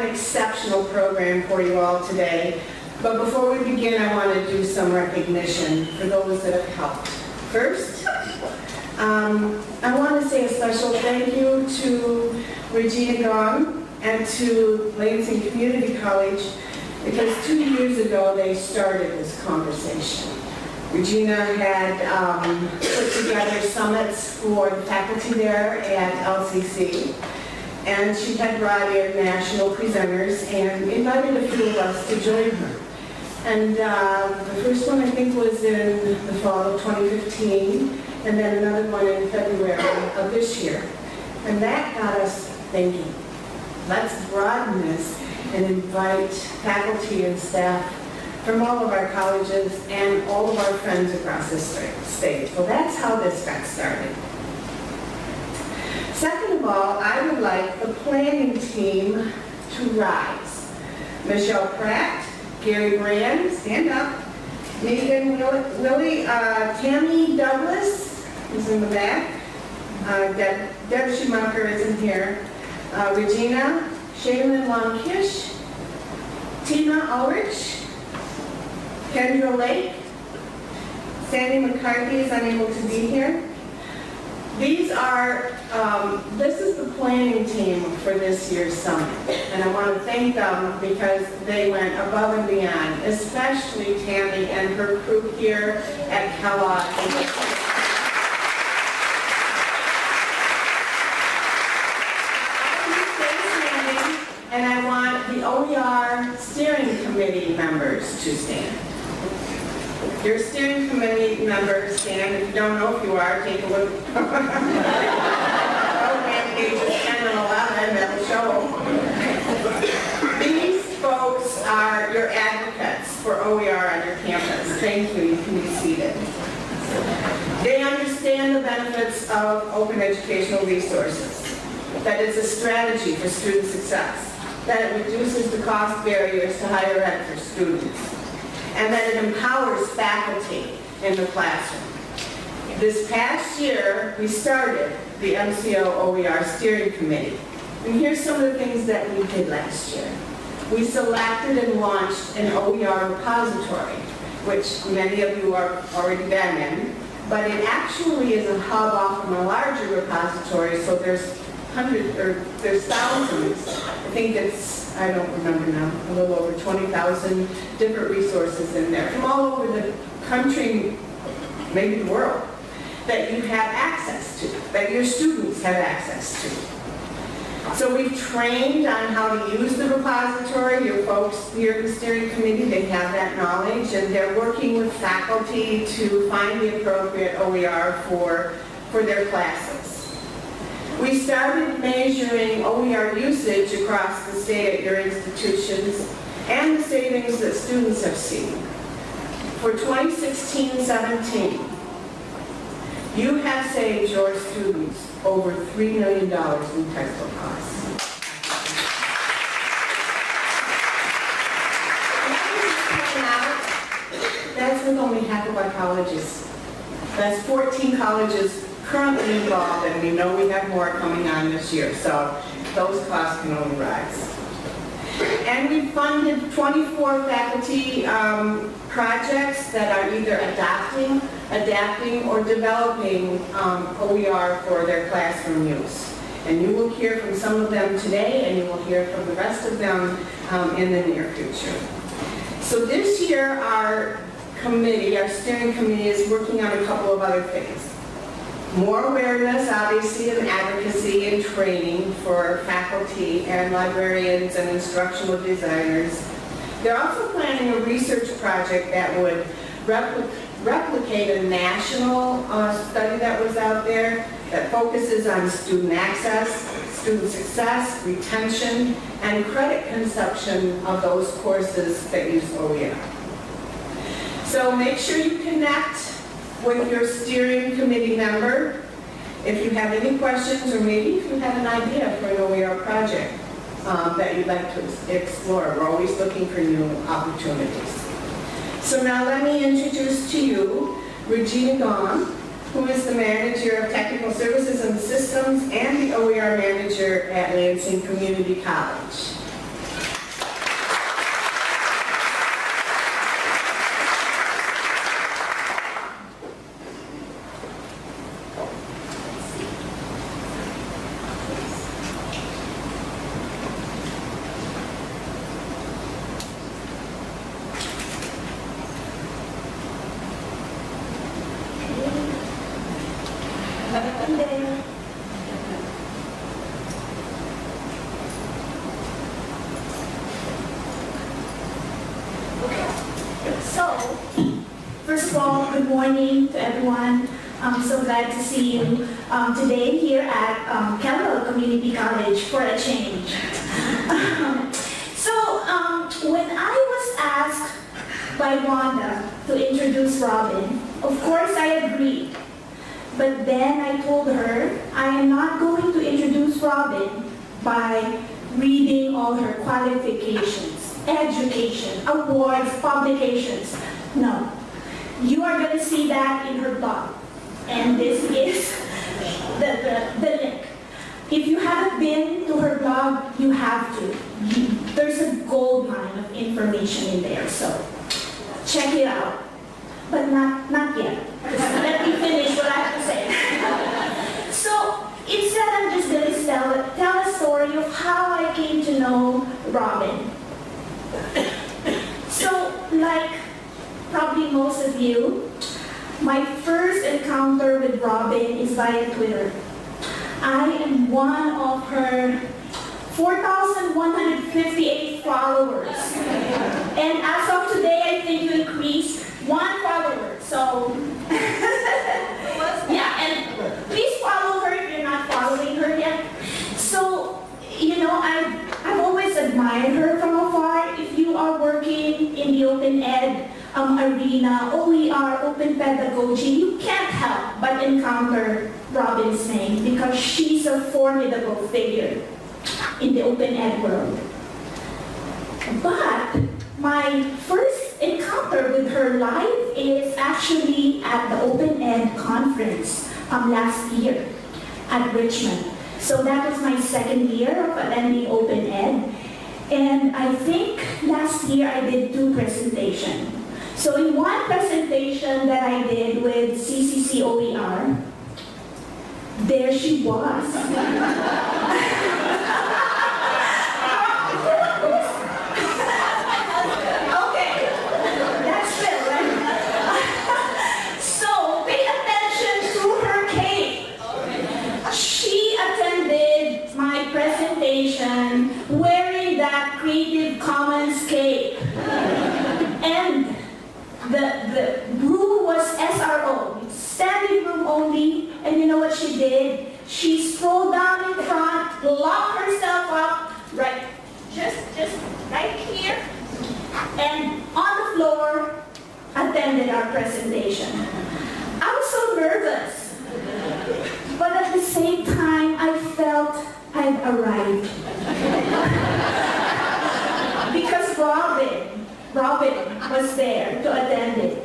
an exceptional program for you all today. But before we begin, I want to do some recognition for those that have helped. First, I want to say a special thank you to Regina, Gong, and to Lansing Community College, because 2 years ago they started this conversation. Regina had put together summits for the faculty there at LCC, and she had brought in national presenters and invited a few of us to join her. And the first one I think was in the fall of 2015, and then another one in February of this year. And that got us thinking, let's broaden this and invite faculty and staff from all of our colleges and all of our friends across the state. So that's how this got started. Second of all, I would like the planning team to rise. Michelle Pratt, Gary Brand, stand up. Megan Willie, Tammy Douglas is in the back. Deb Schumacher is in here. Regina, Shaylin Longkish, Tina Ulrich, Kendra Lake, Sandy McCarthy is unable to be here. These are, this is the planning team for this year's summit, and I want to thank them because they went above and beyond, especially Tammy and her crew here at Kellogg. And I want the OER steering committee members to stand. Your steering committee members stand. If you don't know if you are, take a look. Program pages 10 and 11, that'll show. These folks are your advocates for OER on your campus. Thank you. You can be seated. They understand the benefits of open educational resources, that it's a strategy for student success, that it reduces the cost barriers to higher ed for students, and that it empowers faculty in the classroom. This past year, we started the MCO OER Steering Committee. And here's some of the things that we did last year. We selected and launched an OER repository, which many of you are already been in, but it actually is a hub off from a larger repository, so there's hundreds, or there's thousands. I think it's, I don't remember now, a little over 20,000 different resources in there from all over the country, maybe the world, that you have access to, that your students have access to. So we've trained on how to use the repository. Your folks here in the steering committee, they have that knowledge, and they're working with faculty to find the appropriate OER for their classes. We started measuring OER usage across the state at your institutions and the savings that students have seen. For 2016-17, you have saved your students over $3 million in textbook costs. That's with only half of our colleges. That's 14 colleges currently involved, and we know we have more coming on this year, so those costs can only rise. And we funded 24 faculty projects that are either adapting, or developing OER for their classroom use. And you will hear from some of them today, and you will hear from the rest of them in the near future. So this year, our committee, our steering committee, is working on a couple of other things. More awareness, obviously, and advocacy and training for faculty and librarians and instructional designers. They're also planning a research project that would replicate a national study that was out there that focuses on student access, student success, retention, and credit consumption of those courses that use OER. So make sure you connect with your steering committee member if you have any questions, or maybe if you have an idea for an OER project that you'd like to explore. We're always looking for new opportunities. So now let me introduce to you Regina Gong, who is the Manager of Technical Services and Systems and the OER Manager at Lansing Community College. So, first of all, good morning to everyone. I'm so glad to see you today here at Kendall Community College for a change. When I was asked by Ronda to introduce Robin, of course I agreed. But then I told her I am not going to introduce Robin by reading all her qualifications, education, awards, publications. No. You are going to see that in her blog. And this is the link. If you haven't been to her blog, you have to. There's a gold mine of information in there, so check it out. But not yet. Just let me finish what I have to say. So instead, I'm just going to tell a story of how I came to know Robin. So, like probably most of you, my first encounter with Robin is via Twitter. I am one of her 4,158 followers. And as of today, I think you increased 1 follower. So, yeah, and please follow her if you're not following her yet. So, you know, I've always admired her from afar. If you are working in the open ed arena, OER, open pedagogy, you can't help but encounter Robin's name because she's a formidable figure in the open ed world. But my first encounter with her live is actually at the Open Ed conference last year at Richmond. So that was my second year of attending Open Ed. And I think last year I did 2 presentations. So in one presentation that I did with CCC OER, there she was. Okay, that's it, right? So pay attention to her cape. She attended my presentation wearing that Creative Commons cape. And the room was SRO, standing room only, and you know what she did? She strolled down in front, locked herself up, right, just right here, and on the floor, attended our presentation. I was so nervous, but at the same time, I felt I'd arrived. Because Robin was there to attend it.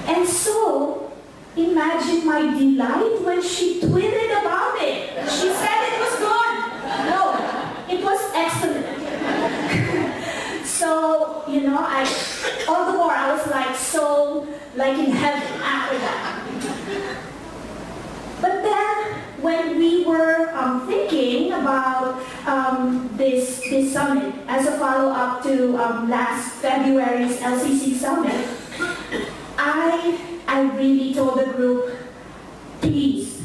And so, imagine my delight when she tweeted about it. She said it was good. No, it was excellent. So, you know, all the more I was like so, like in heaven after that. But then, when we were thinking about this summit as a follow-up to last February's LCC summit, I really told the group, please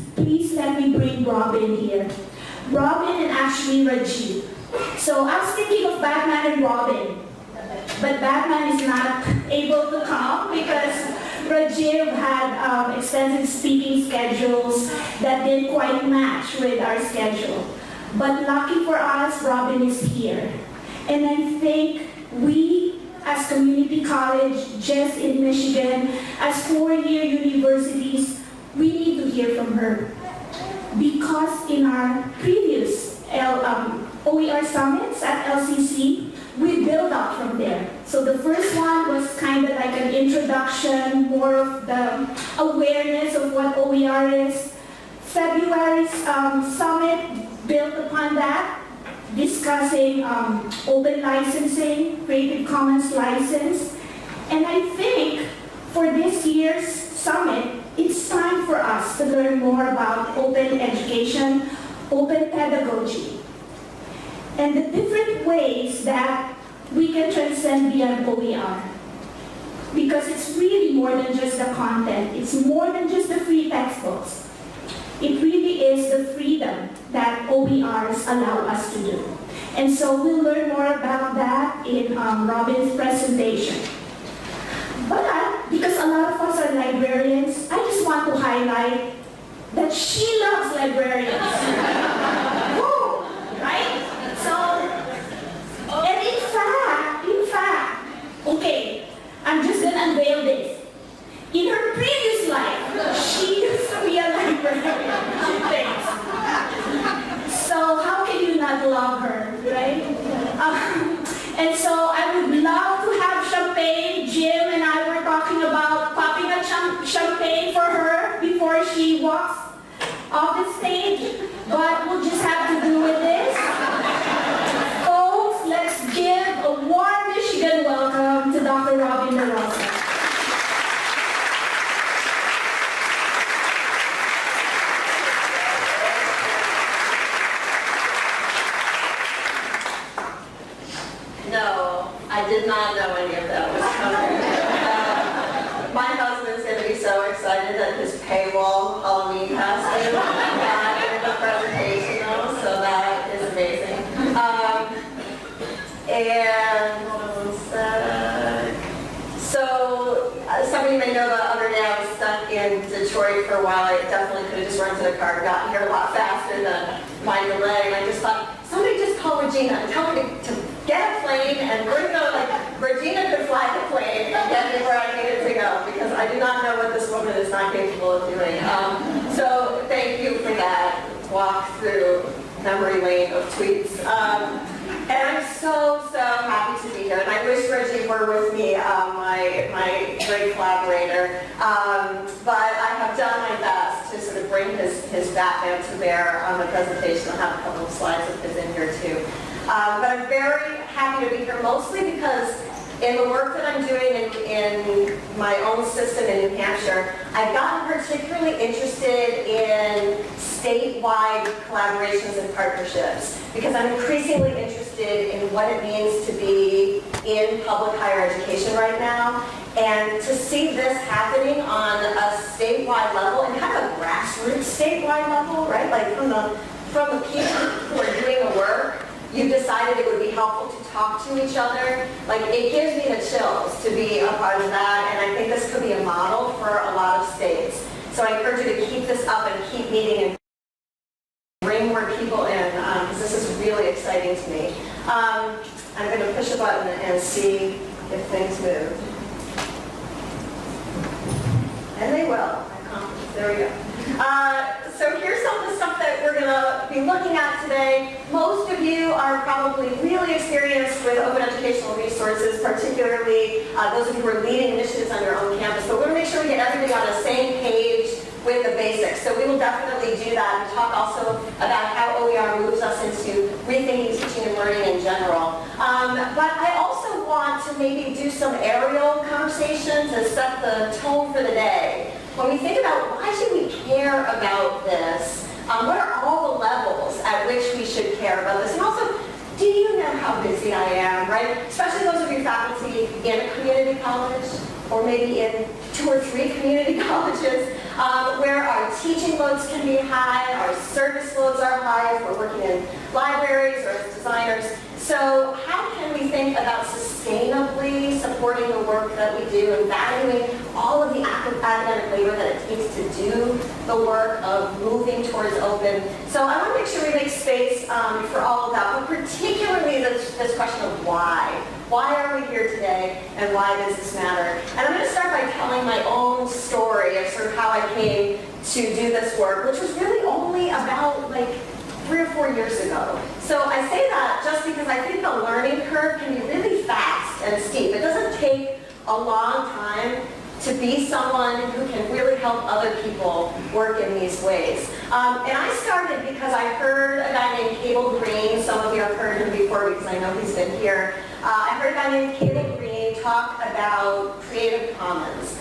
let me bring Robin here. Robin and actually Regina. So I was thinking of Batman and Robin, but Batman is not able to come because Regina had extensive speaking schedules that didn't quite match with our schedule. But lucky for us, Robin is here. And I think we, as community college, just in Michigan, as 4-year universities, we need to hear from her. Because in our previous OER summits at LCC, we built up from there. So the first one was kind of like an introduction, more of the awareness of what OER is. February's summit built upon that, discussing open licensing, Creative Commons license. And I think for this year's summit, it's time for us to learn more about open education, open pedagogy, and the different ways that we can transcend beyond OER. Because it's really more than just the content. It's more than just the free textbooks. It really is the freedom that OERs allow us to do. And so we'll learn more about that in Robin's presentation. But because a lot of us are librarians, I just want to highlight that she loves librarians. Woo! Right? So, and in fact, okay, I'm just going to unveil this. In her previous life, she used to be a librarian, she thinks. So how can you not love her, right? And so I would love to have champagne. Jim and I were talking about popping a champagne for her before she walks off the stage, but we'll just have to do with this. Folks, let's give a warm Michigan welcome to Dr. Robin DeRosa. No, I did not know any of that was coming. My husband's going to be so excited that his paywall Halloween costume got in the presentation, though, so that is amazing. And hold on a sec. So some of you may know the other day I was stuck in Detroit for a while. I definitely could have just rented a car and gotten here a lot faster than my delay. And I just thought, somebody just call Regina and tell her to get a plane, and we're going to, like, Regina could fly the plane and get me where I needed to go, because I do not know what this woman is not capable of doing. So thank you for that walk through memory lane of tweets. And I'm so happy to be here. And I wish Reggie were with me, my great collaborator. But I have done my best to sort of bring his Batman to bear on the presentation. I'll have a couple of slides of his in here too. But I'm very happy to be here, mostly because in the work that I'm doing in my own system in New Hampshire, I've gotten particularly interested in statewide collaborations and partnerships, because I'm increasingly interested in what it means to be in public higher education right now, and to see this happening on a statewide level, and kind of a grassroots statewide level, right? Like from the people who are doing the work, you decided it would be helpful to talk to each other. Like, it gives me the chills to be a part of that, and I think this could be a model for a lot of states. So I encourage you to keep this up and keep meeting and bring more people in, because this is really exciting to me. I'm going to push a button and see if things move. And they will. I promise. There we go. So here's some of the stuff that we're going to be looking at today. Most of you are probably really experienced with open educational resources, particularly those of you who are leading initiatives on your own campus. But we're going to make sure we get everybody on the same page with the basics. So we will definitely do that, and talk also about how OER moves us into rethinking teaching and learning in general. But I also want to maybe do some aerial conversations and set the tone for the day. When we think about why should we care about this, what are all the levels at which we should care about this? And also, do you know how busy I am, right? Especially those of you faculty in a community college, or maybe in 2 or 3 community colleges, where our teaching loads can be high, our service loads are high if we're working in libraries or as designers. So how can we think about sustainably supporting the work that we do and valuing all of the academic labor that it takes to do the work of moving towards open? So I want to make sure we make space for all of that, but particularly this question of why. Why are we here today, and why does this matter? And I'm going to start by telling my own story of sort of how I came to do this work, which was really only about like 3 or 4 years ago. So I say that just because I think the learning curve can be really fast and steep. It doesn't take a long time to be someone who can really help other people work in these ways. And I started because I heard a guy named Cable Green. Some of you have heard him before because I know he's been here. I heard a guy named Cable Green talk about Creative Commons.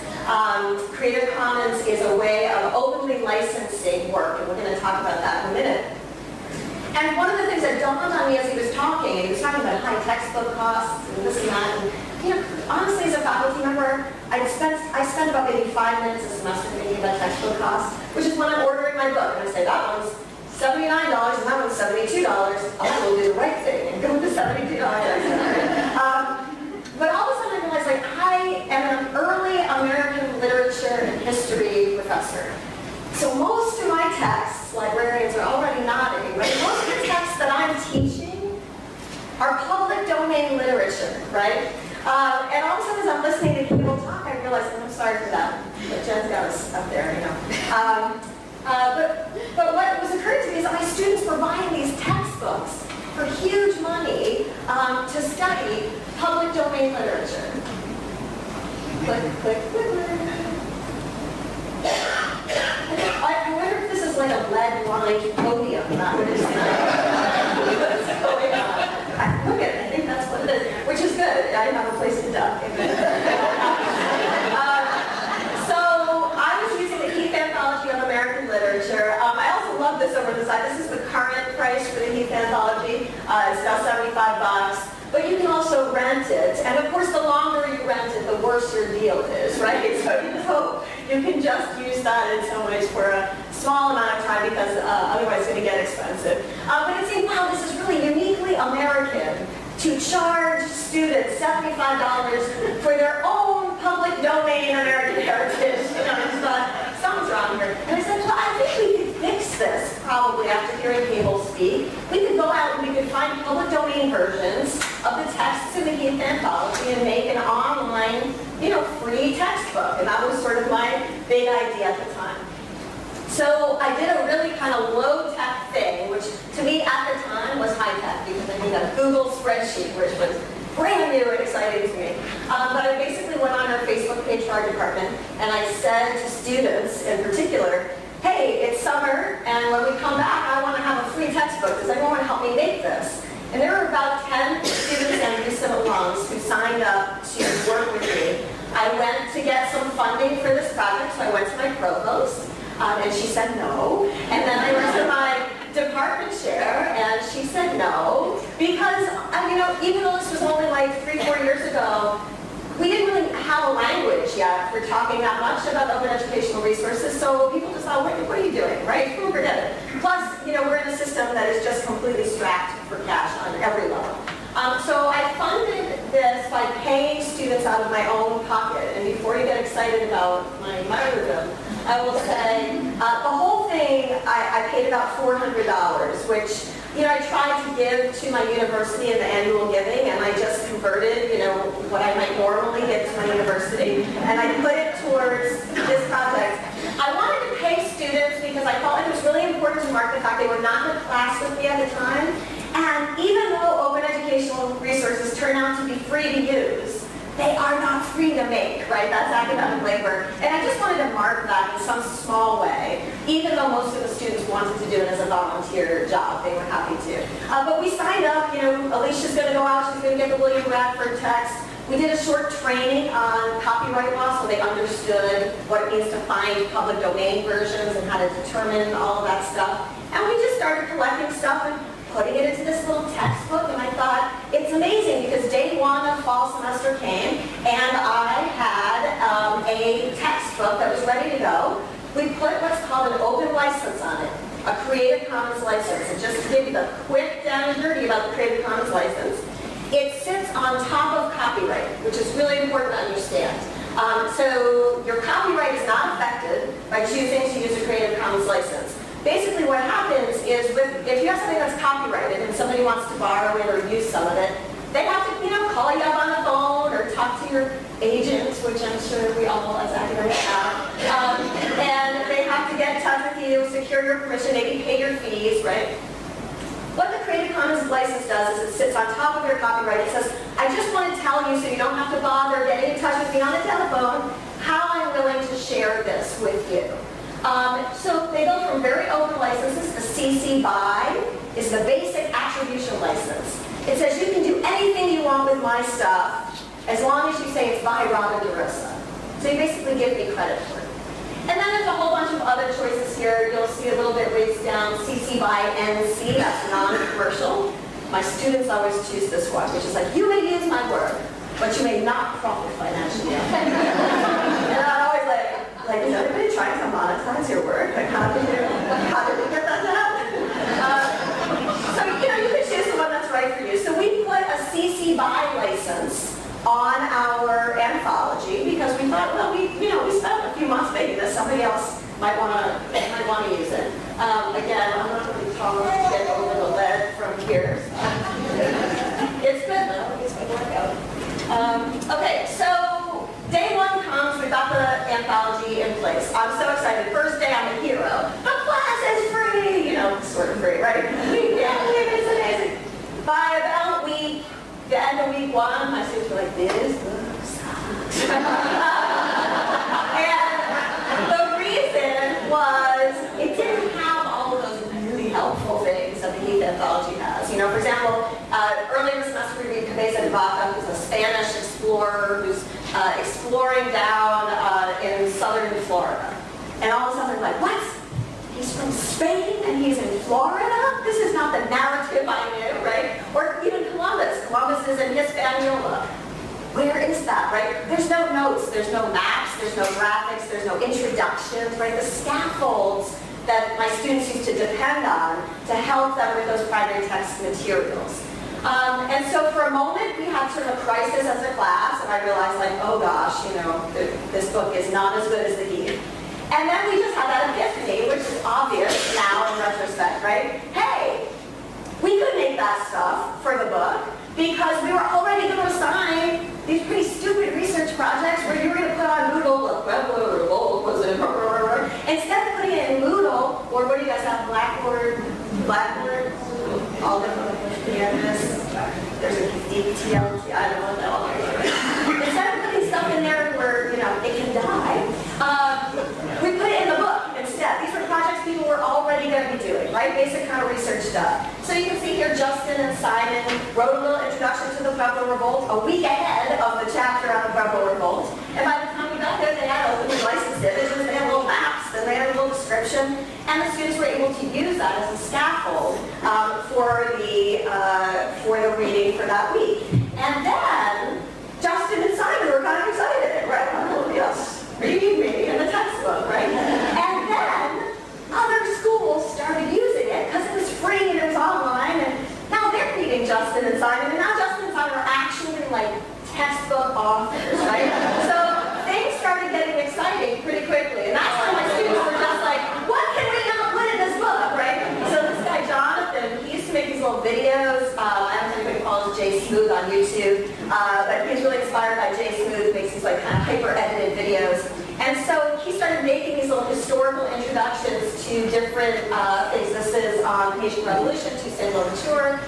Creative Commons is a way of openly licensing work, and we're going to talk about that in a minute. And one of the things that dawned on me as he was talking about high textbook costs and this and that. And, you know, honestly, as a faculty member, I spend about maybe 5 minutes a semester thinking about textbook costs, which is when I'm ordering my my book, and I say, that one's $79 and that one's $72. I will do the right thing and go with the $72. But all of a sudden I realized, like, I am an early American literature and history professor. So most of my texts, librarians are already nodding, right? Most of the texts that I'm teaching are public domain literature, right? And all of a sudden as I'm listening to people talk, I realize, and I'm sorry for that, but Jen's got us up there, you know. But what was occurring to me is that my students were buying these textbooks for huge money to study public domain literature. Click, click, click. I wonder if this is like a lead-lined podium, not what it is. What's going on? Look at it, I think that's what it is, which is good. I have a place to duck. So I was using the Heath Anthology of American Literature. I also love this over the side. This is the current price for the Heath Anthology. It's now $75. But you can also rent it. And of course, the longer you rent it, the worse your deal is, right? So you can just use that in some ways for a small amount of time because otherwise it's going to get expensive. But it seemed, wow, this is really uniquely American to charge students $75 for their own public domain American heritage. You know, I just thought, something's wrong here. And I said, well, I think we could fix this probably after hearing people speak. We could go out and we could find public domain versions of the texts in the Heath Anthology and make an online, you know, free textbook. And that was sort of my big idea at the time. So I did a really kind of low-tech thing, which to me at the time was high-tech because I did a Google spreadsheet, which was brand new and exciting to me. But I basically went on our Facebook page for our department, and I said to students in particular, hey, it's summer, and when we come back, I want to have a free textbook. Does anyone want to help me make this? And there were about 10 students and recent alums who signed up to work with me. I went to get some funding for this project, so I went to my provost. And she said no. And then I went to my department chair, and she said no. Because, you know, even though this was only like 3-4 years ago, we didn't really have a language yet for talking that much about open educational resources. So people just thought, what are you doing, right? Forget it. Plus, you know, we're in a system that is just completely strapped for cash on every level. So I funded this by paying students out of my own pocket. And before you get excited about my martyrdom, I will say the whole thing I paid about $400, which, you know, I tried to give to my university in the annual giving, and I just converted, you know, what I might normally give to my university, and I put it towards this project. I wanted to pay students because I felt like it was really important to mark the fact they were not in the class with me at the time. And even though open educational resources turn out to be free to use, they are not free to make, right? That's academic labor. And I just wanted to mark that in some small way, even though most of the students wanted to do it as a volunteer job. They were happy to. But we signed up, you know, Alicia's going to go out, she's going to get the William Bradford text. We did a short training on copyright law so they understood what it means to find public domain versions and how to determine all of that stuff. And we just started collecting stuff and putting it into this little textbook, and I thought, it's amazing because day one of fall semester came, and I had a textbook that was ready to go. We put what's called an open license on it, a Creative Commons license. And just to give you the quick down and dirty about the Creative Commons license, it sits on top of copyright, which is really important to understand. So your copyright is not affected by choosing to use a Creative Commons license. Basically what happens is if you have something that's copyrighted and somebody wants to borrow it or use some of it, they have to, you know, call you up on the phone or talk to your agent, which I'm sure we all as academics have. And they have to get in touch with you, secure your permission, maybe pay your fees, right? What the Creative Commons license does is it sits on top of your copyright. It says, I just want to tell you so you don't have to bother getting in touch with me on the telephone, how I'm willing to share this with you. So they go from very open licenses. The CC BY is the basic attribution license. It says you can do anything you want with my stuff as long as you say it's by Ronda DeRosa. So you basically give me credit for it. And then there's a whole bunch of other choices here. You'll see a little bit ways down, CC BY NC, that's non-commercial. My students always choose this one, which is like, you may use my work, but you may not profit financially. And I'm always like like, is everybody trying to monetize your work? Like, how did we get that to happen? So, you could choose the one that's right for you. So we put a CC BY license on our anthology because we thought, well, we spent a few months making this. Somebody else might want to use it. Again, I'm not going to be tall enough to get over the lead from here. It's good though. It's good workout. Okay, so day one comes. We got the anthology in place. I'm so excited. First day, I'm a hero. The class is free. Sort of free, right? It's amazing. By about the end of week one, my students were like, this book sucks. And the reason was it didn't have all of those really helpful things that the Heath anthology has. For example, early in the semester we read Cabeza de Vaca, who's a Spanish explorer who's exploring down in southern Florida. And all of a sudden, like, what? He's from Spain and he's in Florida? This is not the narrative I knew, right? Or even Columbus. Columbus is in Hispaniola. Where is that, right? There's no notes, there's no maps, there's no graphics, there's no introductions, right? The scaffolds that my students used to depend on to help them with those primary text materials. And so for a moment, we had sort of a crisis as a class, and I realized, like, oh gosh, this book is not as good as the Heath. And then we just had that epiphany, which is obvious now in retrospect, right? Hey, we could make that stuff for the book because we were already going to assign these pretty stupid research projects where you were going to put on Moodle, instead of putting it in Moodle, or what do you guys have, Blackboard, all different there's a deep TLT, I don't know what that all is. Instead of putting stuff in there where, it can die, we put it in the book instead. These were projects people were already going to be doing, right? Basic kind of research stuff. So you can see here Justin and Simon wrote a little introduction to the Pueblo Revolt a week ahead of the chapter on the Pueblo Revolt. And by the time we got there, they had open licensed images, they had little maps, and they had a little description. And the students were able to use that as a scaffold for the reading for that week. And then Justin and Simon were kind of excited, right? Oh, yes, reading me in the textbook, right? And then other schools started using it because it was free and it was online, and now they're reading Justin and Simon, and now Justin and Simon are actually like textbook authors, right? So things started getting exciting pretty quickly, and that's when my students were just like, what can we not put in this book, right? So this guy Jonathan, he used to make these little videos. I don't know if anybody follows Jay Smooth on YouTube, but he's really inspired by Jay Smooth, who makes these like kind of hyper-edited videos. And so he started making these little historical introductions to different things. This is on Haitian Revolution, Toussaint Louverture.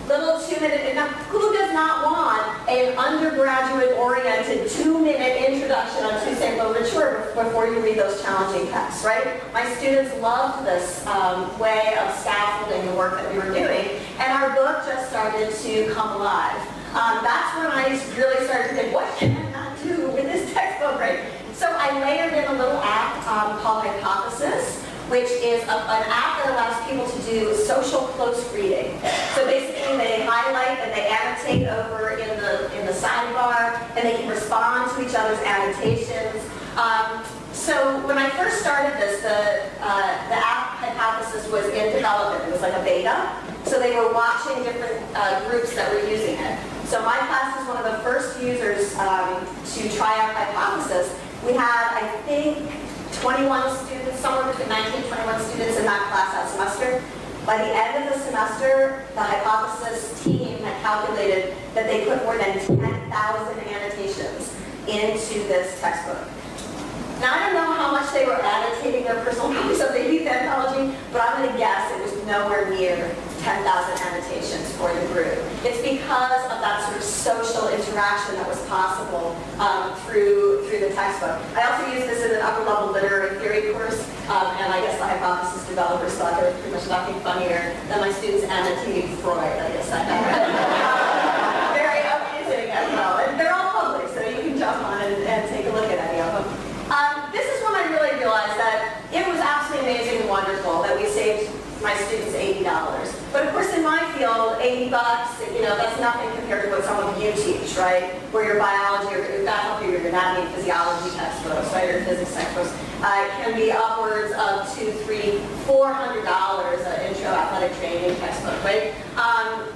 Little 2-minute, now who does not want an undergraduate-oriented 2-minute introduction on Toussaint Louverture before you read those challenging texts, right? My students loved this way of scaffolding the work that we were doing, and our book just started to come alive. That's when I really started to think, what can I not do with this textbook, right? So I layered in a little app called Hypothesis, which is an app that allows people to do social close reading. So basically they highlight and they annotate over in the sidebar, and they can respond to each other's annotations. So when I first started this, the app Hypothesis was in development. It was like a beta. So they were watching different groups that were using it. So my class was one of the first users to try out Hypothesis. We had, I think, 21 students, somewhere between 19 and 21 students in that class that semester. By the end of the semester, the Hypothesis team had calculated that they put more than 10,000 annotations into this textbook. Now, I don't know how much they were annotating their personal copies of the Heath anthology, but I'm going to guess it was nowhere near 10,000 annotations for the group. It's because of that sort of social interaction that was possible through the textbook. I also used this in an upper-level literary theory course, and I guess the Hypothesis developers thought there was pretty much nothing funnier than my students annotating Freud. I guess that very amusing as well. And they're all public, so you can jump on and take a look at any of them. This is when I really realized that it was absolutely amazing and wonderful that we saved my students $80. But of course, in my field, $80, that's nothing compared to what some of you teach, right? where your biology or your faculty or your anatomy and physiology textbooks, right, or physics textbooks, can be upwards of $200, $300, $400 an intro athletic training textbook, right?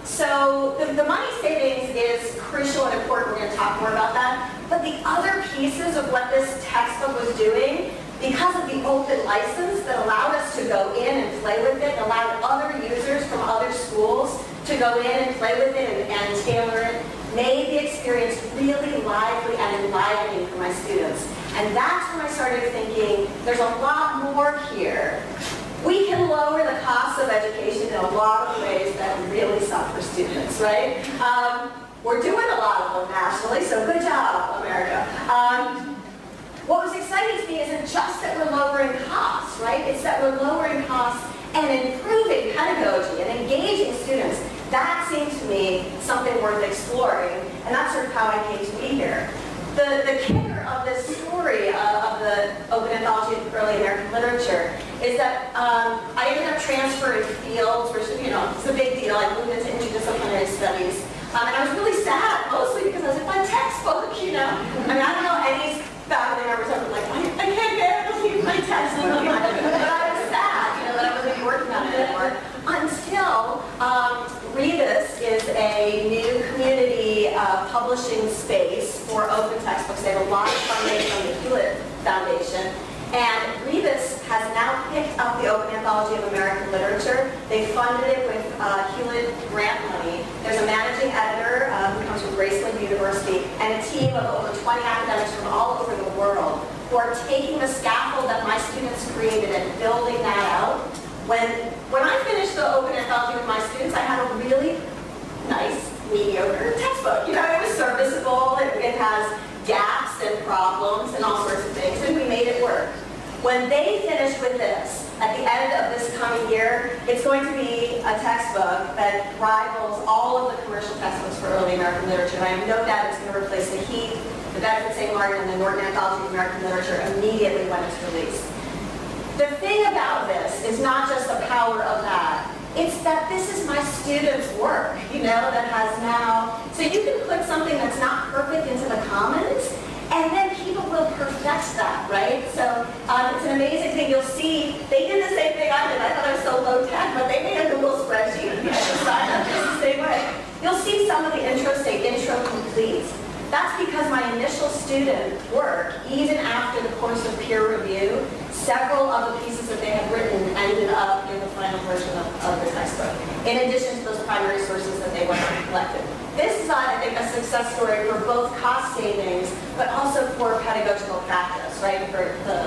So the money savings is crucial and important. We're going to talk more about that. But the other pieces of what this textbook was doing, because of the open license that allowed us to go in and play with it, allowed other users from other schools to go in and play with it and tailor it, made the experience really lively and enlivening for my students. And that's when I started thinking, there's a lot more here. We can lower the cost of education in a lot of ways that really suck for students, right? We're doing a lot of them nationally, so good job, America. What was exciting to me isn't just that we're lowering costs, right? It's that we're lowering costs and improving pedagogy and engaging students. That seemed to me something worth exploring, and that's sort of how I came to be here. The kicker of this story of the open anthology of early American literature is that I ended up transferring fields, which, you know, it's a big deal. I moved into interdisciplinary studies. And I was really sad, mostly because I was in my textbook, you know. I mean, I don't know any faculty members ever like, I can't bear to leave my textbook. But I was sad, you know, that I wasn't working on it anymore. Until Rebus is a new community publishing space for open textbooks. They have a lot of funding from the Hewlett Foundation. And Rebus has now picked up the Open Anthology of American Literature. They funded it with Hewlett grant money. There's a managing editor who comes from Graceland University and a team of over 20 academics from all over the world who are taking the scaffold that my students created and building that out. When I finished the Open Anthology with my students, I had a really nice, mediocre textbook. You know, it was serviceable, it has gaps and problems and all sorts of things, and we made it work. When they finish with this, at the end of this coming year, it's going to be a textbook that rivals all of the commercial textbooks for early American literature. And I have no doubt it's going to replace the Heath, the Bedford St. Martin, and the Norton Anthology of American Literature immediately when it's released. The thing about this is not just the power of that, it's that this is my students' work, you know, that has now, so you can put something that's not perfect into the commons, and then people will perfect that, right? So it's an amazing thing. You'll see, they did the same thing I did. I thought I was so low tech, but they made a Google spreadsheet. You have to sign up just the same way. You'll see some of the intro say intro complete. That's because my initial student work, even after the course of peer review, several of the pieces that they had written ended up in the final version of the textbook, in addition to those primary sources that they went and collected. This is, I think, a success story for both cost savings, but also for pedagogical practice, right, for the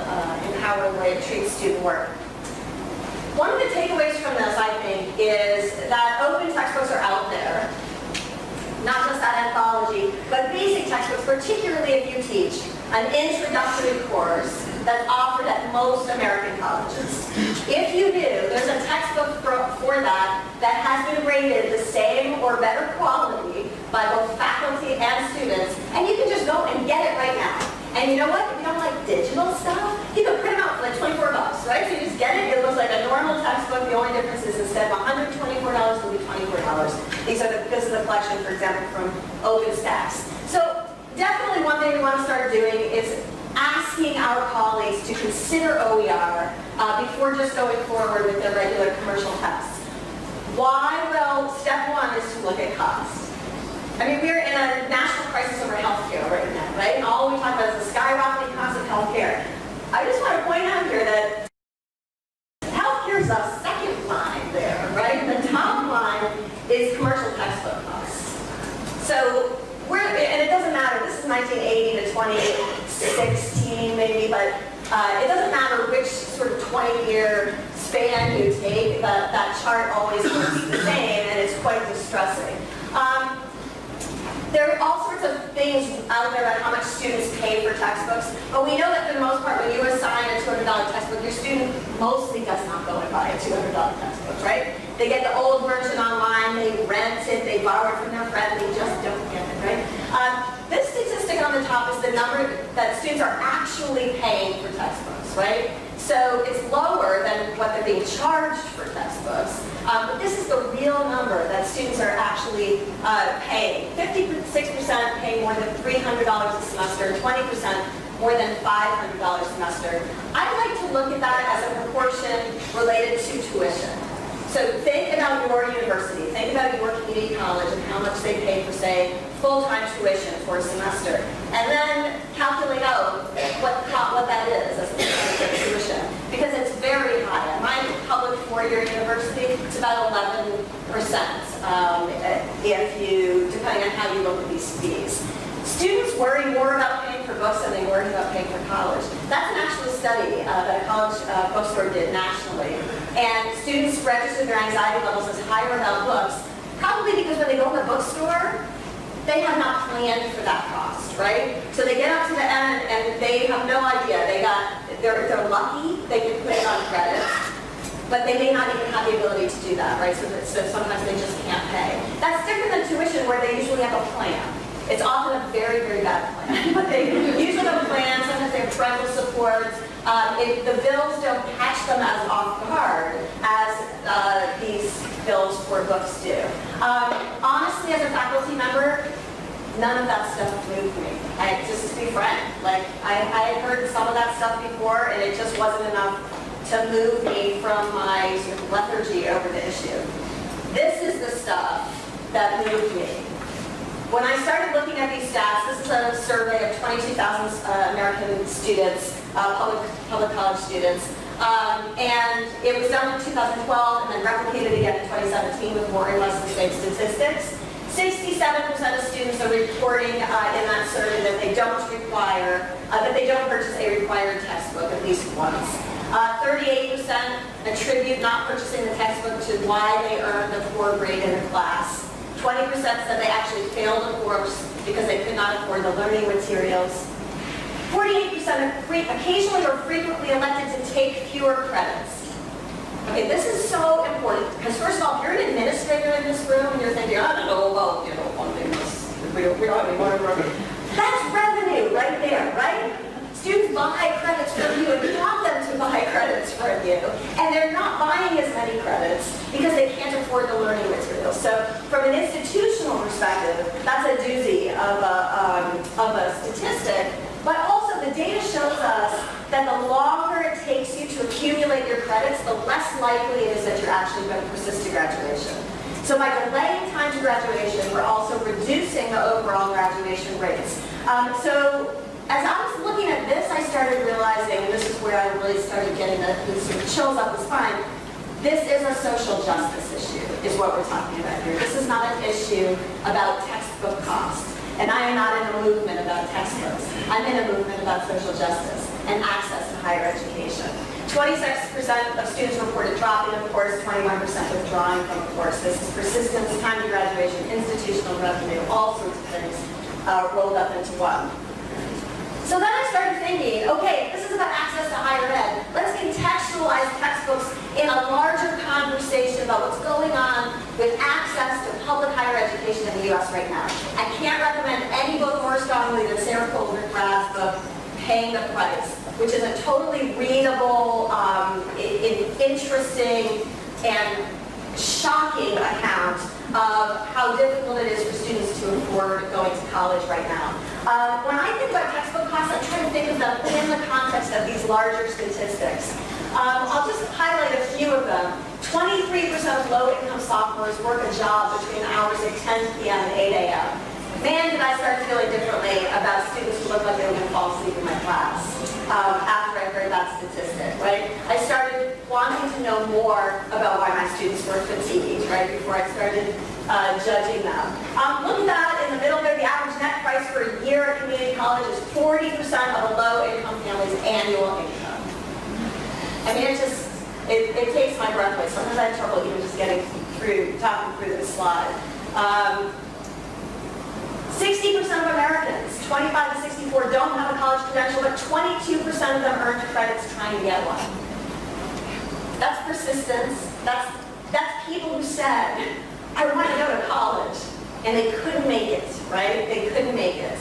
empowering way it treats student work. One of the takeaways from this, I think, is that open textbooks are out there. Not just that anthology, but basic textbooks, particularly if you teach an introductory course that's offered at most American colleges. If you do, there's a textbook for that has been rated the same or better quality by both faculty and students, and you can just go and get it right now. And you know what? If you don't like digital stuff, you can print them out for like $24, right? So you just get it. It looks like a normal textbook. The only difference is instead of $124, it'll be $24. This is the collection, for example, from OpenStax. So definitely one thing we want to start doing is asking our colleagues to consider OER before just going forward with their regular commercial tests. Why? Well, step one is to look at cost. I mean, we're in a national crisis over healthcare right now, right? And all we talk about is the skyrocketing cost of healthcare. I just want to point out here that healthcare's a second line there, right? The top line is commercial textbook costs. So and it doesn't matter, this is 1980 to 2016 maybe, but it doesn't matter which sort of 20-year span you take, that chart always looks the same, and it's quite distressing. There are all sorts of things out there about how much students pay for textbooks, but we know that for the most part, when you assign a $200 textbook, your student mostly does not go and buy a $200 textbook, right? They get the old version online, they rent it, they borrow it from their friend, they just don't get it, right? This statistic on the top is the number that students are actually paying for textbooks, right? So it's lower than what they're being charged for textbooks. But this is the real number that students are actually paying. 56% pay more than $300 a semester, 20% more than $500 a semester. I'd like to look at that as a proportion related to tuition. So think about your university, think about your community college and how much they pay for, say, full-time tuition for a semester. And then calculate out what that is as a percentage of tuition. Because it's very high. At my public four-year university, it's about 11%, depending on how you look at these fees. Students worry more about paying for books than they worry about paying for college. That's an actual study that a college bookstore did nationally. And students registered their anxiety levels as higher about books, probably because when they go to the bookstore, they have not planned for that cost, right? So they get up to the end and they have no idea. They're lucky they can put it on credit, but they may not even have the ability to do that, right? So sometimes they just can't pay. That's different than tuition where they usually have a plan. It's often a very, very bad plan, but they usually have a plan. Sometimes they have parental support. The bills don't catch them as off guard as these bills for books do. Honestly, as a faculty member, none of that stuff moved me. Just to be frank, I had heard some of that stuff before, and it just wasn't enough to move me from my sort of lethargy over the issue. This is the stuff that moved me. When I started looking at these stats, this is a survey of 22,000 American students, public college students, and it was done in 2012 and then replicated again in 2017 with more or less the same statistics. 67% of students are reporting in that survey that they don't purchase a required textbook at least once. 38% attribute not purchasing the textbook to why they earned a poor grade in a class. 20% said they actually failed a course because they could not afford the learning materials. 48% occasionally or frequently elected to take fewer credits. Okay, this is so important because first of all, if you're an administrator in this room and you're thinking, I don't know, well, one thing is, we don't have any money. That's revenue right there, right? Students buy credits from you and you want them to buy credits from you. And they're not buying as many credits because they can't afford the learning materials. So from an institutional perspective, that's a doozy of a statistic. But also the data shows us that the longer it takes you to accumulate your credits, the less likely it is that you're actually going to persist to graduation. So by delaying time to graduation, we're also reducing the overall graduation rates. So as I was looking at this, I started realizing, and this is where I really started getting the sort of chills up the spine, this is a social justice issue, is what we're talking about here. This is not an issue about textbook cost. And I am not in a movement about textbooks. I'm in a movement about social justice and access to higher education. 26% of students reported dropping a course, 21% withdrawing from a course. This is persistence, time to graduation, institutional revenue, all sorts of things rolled up into one. So then I started thinking, okay, this is about access to higher ed. Let's contextualize textbooks in a larger conversation about what's going on with access to public higher education in the U.S. right now. I can't recommend any book more strongly than Sarah Colbert-Brad's book, Paying the Price, which is a totally readable, interesting, and shocking account of how difficult it is for students to afford going to college right now. When I think about textbook costs, I try to think of them in the context of these larger statistics. I'll just highlight a few of them. 23% of low-income sophomores work a job between the hours of 10 p.m. and 8 a.m. Man, did I start feeling differently about students who look like they were going to fall asleep in my class after I heard that statistic, right? I started wanting to know more about why my students were fatigued, right, before I started judging them. Look at that in the middle there. The average net price for a year at community college is 40% of a low-income family's annual income. I mean, it takes my breath away. Sometimes I have trouble even just talking through this slide. 60% of Americans, 25 to 64, don't have a college credential, but 22% of them earned credits trying to get one. That's persistence. That's people who said, I want to go to college, and they couldn't make it, right? They couldn't make it.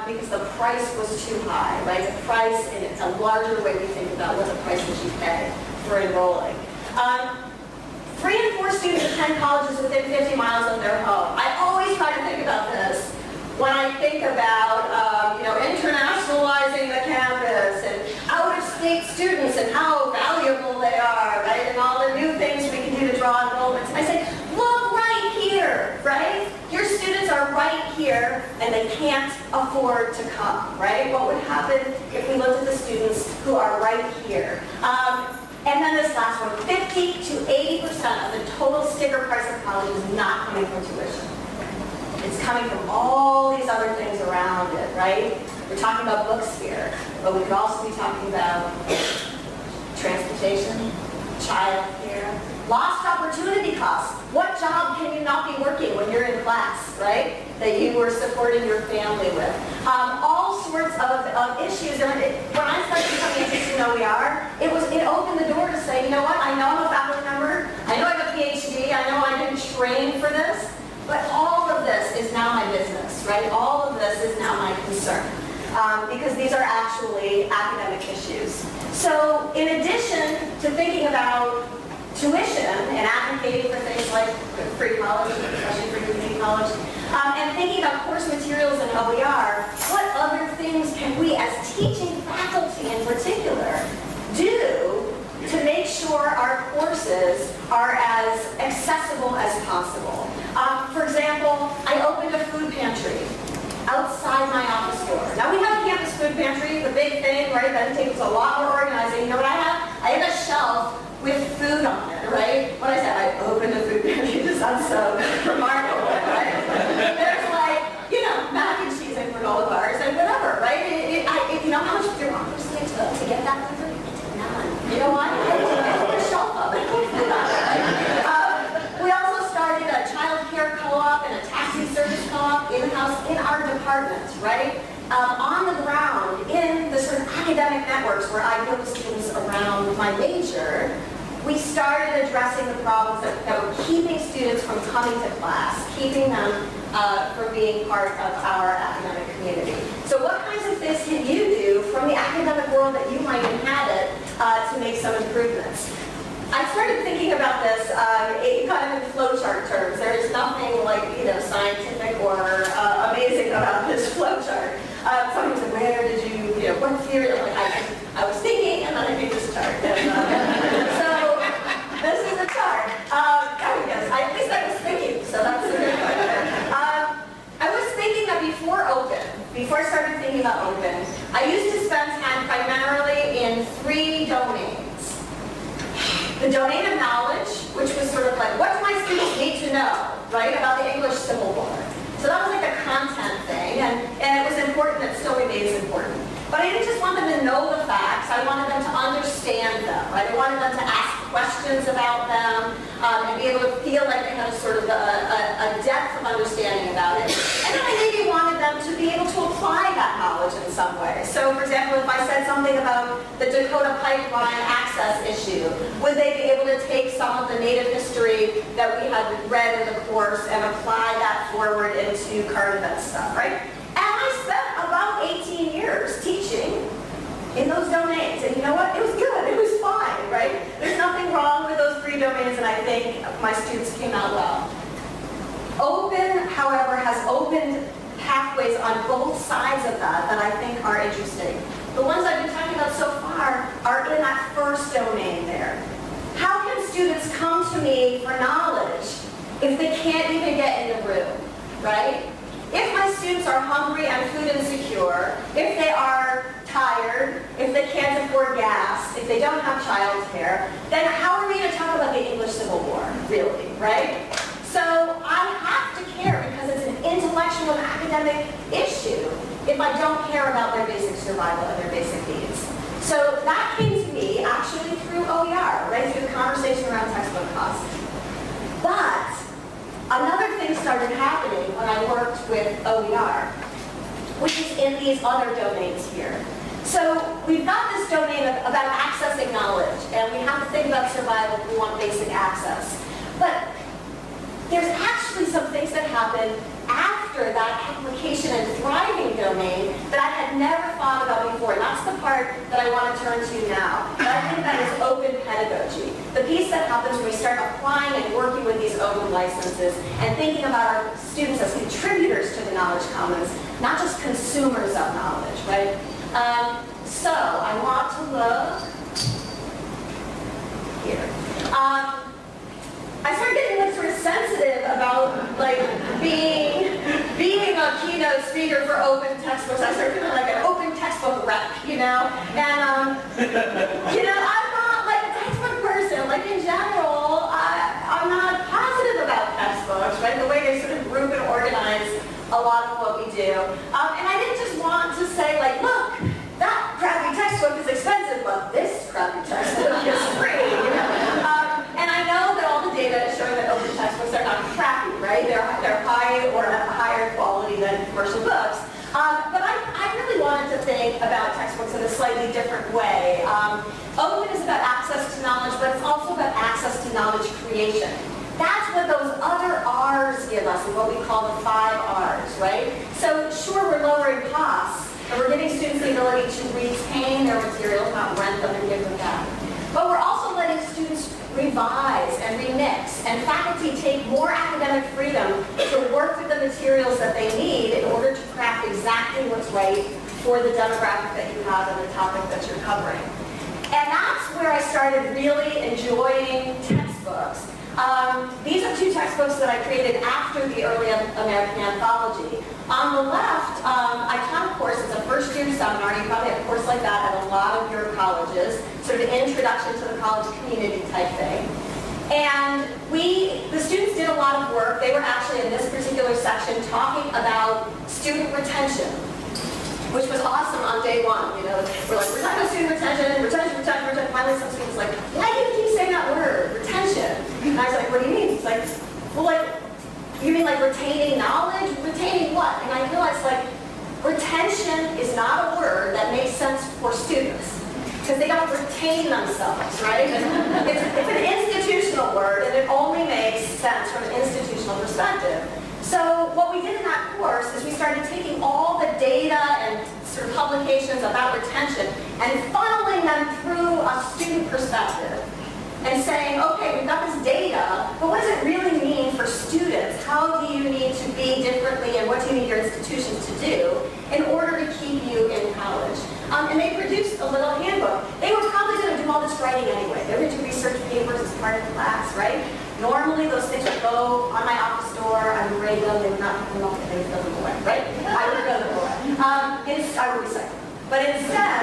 because the price was too high, right? The price, and it's a larger way we think about what the price that you pay for enrolling. 3 in 4 students attend colleges within 50 miles of their home. I always try to think about this when I think about, internationalizing the campus and out-of-state students and how valuable they are, right? And all the new things we can do to draw enrollments. I say, look right here, right? Your students are right here and they can't afford to come, right? What would happen if we looked at the students who are right here? And then this last one, 50 to 80% of the total sticker price of college is not coming from tuition. It's coming from all these other things around it, right? We're talking about books here, but we could also be talking about transportation, child care, lost opportunity costs. What job can you not be working when you're in class, right? That you were supporting your family with. All sorts of issues. And when I started becoming interested in OER, it opened the door to say, you know what, I know I'm a faculty member, I know I have a PhD, I know I didn't train for this, but all of this is now my business, right? All of this is now my concern. Because these are actually academic issues. So in addition to thinking about tuition and advocating for things like free college, especially for community college, and thinking about course materials in OER, what other things can we as teaching faculty in particular do to make sure our courses are as accessible as possible? For example, I opened a food pantry outside my office door. Now we have a campus food pantry, the big thing, right? That takes a lot more organizing. You know what I have? I have a shelf with food on it, right? What I said, I opened a food pantry. This sounds so remarkable, right? There's mac and cheese and granola bars and whatever, right? You know how much bureaucracy it took to get that country? None. You know why? I put a shelf up and put food on it, right? We also started a child care co-op and a taxi service co-op in-house in our department, right? On the ground, in the sort of academic networks where I know students around my major, we started addressing the problems that were keeping students from coming to class, keeping them from being part of our academic community. So what kinds of things can you do from the academic world that you might inhabit to make some improvements? I started thinking about this kind of in flowchart terms. There is nothing like scientific or amazing about this flowchart. Somebody said, where did you, what theory? I was thinking, and then I made this chart. And, so this is the chart. At least I was thinking, so that's a good one. I was thinking that before I started thinking about open, I used to spend time primarily in 3 domains. The domain of knowledge, which was sort of like, what do my students need to know, right, about the English Civil War? So that was like a content thing, and it was important, it still remains important. But I didn't just want them to know the facts, I wanted them to understand them, right? I wanted them to ask questions about them, and be able to feel like they had a sort of a depth of understanding about it. And then I maybe wanted them to be able to apply that knowledge in some way. So for example, if I said something about the Dakota pipeline access issue, would they be able to take some of the native history that we had read in the course and apply that forward into current event stuff, right? And I spent about 18 years teaching in those domains. And you know what? It was good. It was fine, right? There's nothing wrong with those 3 domains, and I think my students came out well. Open, however, has opened pathways on both sides of that I think are interesting. The ones I've been talking about so far are in that first domain there. How can students come to me for knowledge if they can't even get in the room, right? If my students are hungry and food insecure, if they are tired, if they can't afford gas, if they don't have childcare, then how are we going to talk about the English Civil War, really, right? So I have to care because it's an intellectual and academic issue if I don't care about their basic survival and their basic needs. So that came to me actually through OER, right, through the conversation around textbook costs. But another thing started happening when I worked with OER, which is in these other domains here. So we've got this domain about accessing knowledge, and we have to think about survival if we want basic access. But there's actually some things that happen after after that application and thriving domain that I had never thought about before. And that's the part that I want to turn to now. And I think that is open pedagogy. The piece that happens when we start applying and working with these open licenses and thinking about our students as contributors to the knowledge commons, not just consumers of knowledge, right? So I want to look here. I started getting like sort of sensitive about like being a keynote speaker for open textbooks. I started feeling like an open textbook rep, you know? And you know, I'm not like a textbook person. Like in general, I'm not positive about textbooks, right? The way they sort of group and organize a lot of what we do. And I didn't just want to say like, look, that crappy textbook is expensive, but this crappy textbook is free, you know? And I know that all the data is showing that open textbooks are not crappy, right? They're high or at a higher quality than commercial books. But I really wanted to think about textbooks in a slightly different way. Open is about access to knowledge, but it's also about access to knowledge creation. That's what those other R's give us, and what we call the 5 R's, right? So sure, we're lowering costs, and we're giving students the ability to retain their materials, not rent them and give them back. But we're also letting students revise and remix, and faculty take more academic freedom to work with the materials that they need in order to craft exactly what's right for the demographic that you have and the topic that you're covering. And that's where I started really enjoying textbooks. These are 2 textbooks that I created after the early American anthology. On the left, I taught a course. It's a first-year seminar. You probably have a course like that at a lot of your colleges, sort of an introduction to the college community type thing. And the students did a lot of work. They were actually in this particular section talking about student retention, which was awesome on day 1. You know, we're like, we're talking about student retention. Finally, some students were like, why do you keep saying that word, retention? And I was like, what do you mean? It's like, well, like, you mean like retaining knowledge? Retaining what? And I realized like, retention is not a word that makes sense for students, because they don't retain themselves, right? It's an institutional word, and it only makes sense from an institutional perspective. So what we did in that course is we started taking all the data and sort of publications about retention and funneling them through a student perspective and saying, okay, we've got this data, but what does it really mean for students? How do you need to be differently, and what do you need your institutions to do in order to keep you in college? And they produced a little handbook. They were probably going to do all this writing anyway. They were going to do research papers as part of the class, right? Normally, those things would go on my office door. I would grade them. They would not pick them up, and they would throw them away, right? I would throw them away. I would recycle them. But instead,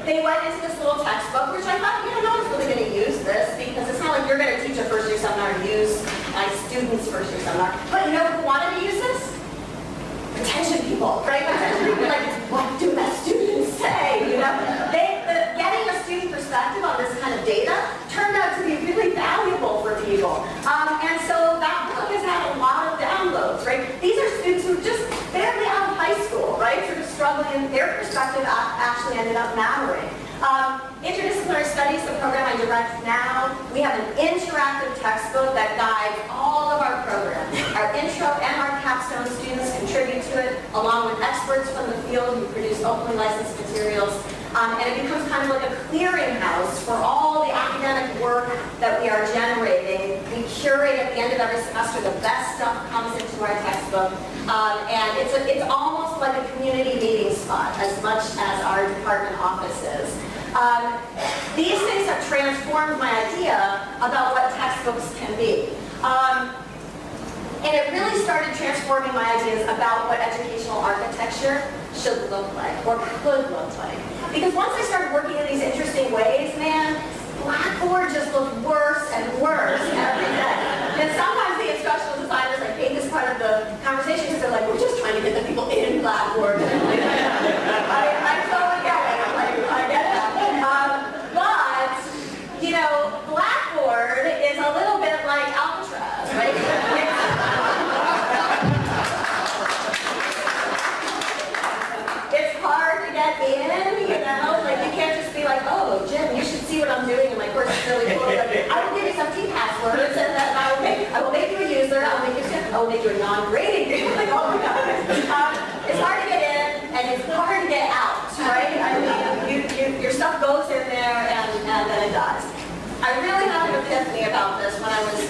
they went into this little textbook, which I thought, you know, no one's really going to use this, because it's not like you're going to teach a first-year seminar and use my students' first-year seminar. But you know who wanted to use this? Retention people, right? Retention people, like, what do my students say? You know, getting a student perspective on this kind of data turned out to be really valuable for people. And so that book has had a lot of downloads, right? These are students who are just barely out of high school, right? Sort of struggling. Their perspective actually ended up mattering. Interdisciplinary Studies, the program I direct now, we have an interactive textbook that guides all of our programs. Our intro and our capstone students contribute to it, along with experts from the field who produce openly licensed materials. And it becomes kind of like a clearinghouse for all the academic work that we are generating. We curate at the end of every semester. The best stuff comes into our textbook. And it's almost like a community meeting spot, as much as our department office is. These things have transformed my idea about what textbooks can be. And it really started transforming my ideas about what educational architecture should look like, or could look like. Because once I started working in these interesting ways, man, Blackboard just looked worse and worse every day. And sometimes the instructional designers like hate this part of the conversation because they're like, we're just trying to get the people in Blackboard. I totally get it. I get that. But, you know, Blackboard is a little bit like Alcatraz, right? It's hard to get in, you know? Like, you can't just be like, oh, oh, Jim, you should see what I'm doing in my course. It's really cool. Like, I will give you some key passwords, and then I will make you a user. I will make you a non-grading user. Like, oh my God. It's hard to get in, and it's hard to get out, right? I mean, your stuff goes in there, and then it dies. I really had an epiphany about this when I was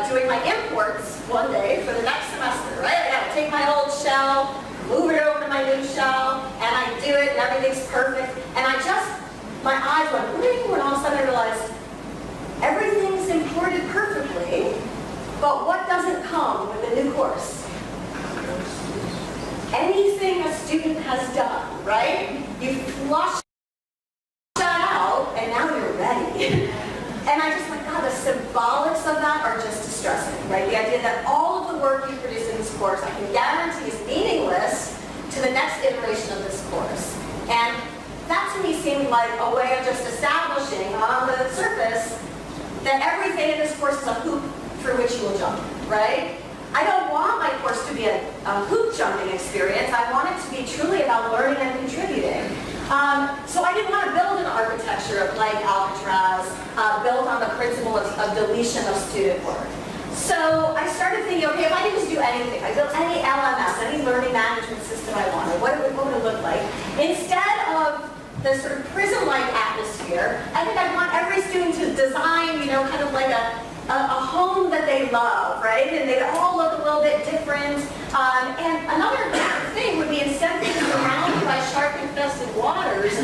doing my imports one day for the next semester, right? I gotta take my old shell, move it over to my new shell, and I do it, and everything's perfect. And my eyes went ring, and all of a sudden I realized everything's imported perfectly, but what doesn't come with the new course? Anything a student has done, right? You flush that out, and now you're ready. And I just went, God, the symbolics of that are just distressing, right? The idea that all of the work you produce in this course, I can guarantee is meaningless to the next iteration of this course. And that to me seemed like a way of just establishing on the surface that everything in this course is a hoop through which you will jump, right? I don't want my course to be a hoop jumping experience. I want it to be truly about learning and contributing. So I didn't want to build an architecture like Alcatraz built on the principle of deletion of student work. So I started thinking, okay, if I could just do anything, I built any LMS, any learning management system I wanted, what would it look like? Instead of the sort of prison-like atmosphere, I think I want every student to design, kind of like a home that they love, right? And they'd all look a little bit different. And another thing would be, instead of being surrounded by shark-infested waters,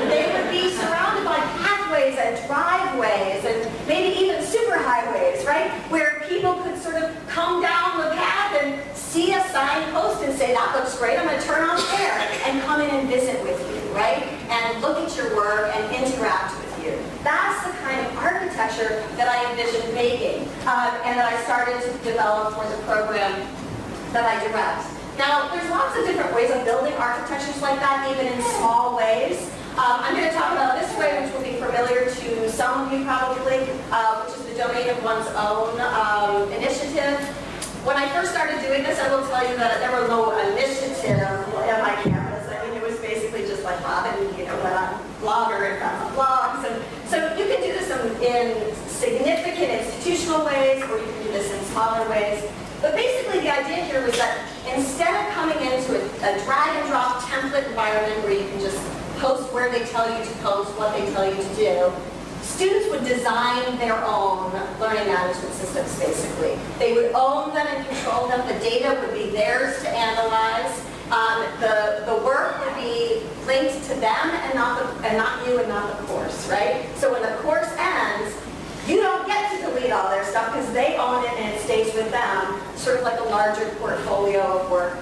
they would be surrounded by pathways and driveways and maybe even superhighways, right? Where people could sort of come down the path and see a signpost and say, that looks great, I'm going to turn on there, and come in and visit with you, right? And look at your work and interact with you. That's the kind of architecture that I envisioned making, and that I started to develop for the program that I direct. Now, there's lots of different ways of building architectures like that, even in small ways. I'm going to talk about this way, which will be familiar to some of you probably, which is the domain of one's own initiative. When I first started doing this, I will tell you that there were no initiative at my campus. I mean, it was basically just like Bob and, when I'm a blogger and found blogs. And so you can do this in significant institutional ways, or you can do this in smaller ways. But basically the idea here was that instead of coming into a drag and drop template environment where you can just post where they tell you to post, what they tell you to do, students would design their own learning management systems, basically. They would own them and control them. The data would be theirs to analyze. The work would be linked to them and not you and not the course, right? So when the course ends, you don't get to delete all their stuff because they own it and it stays with them, sort of like a larger portfolio of work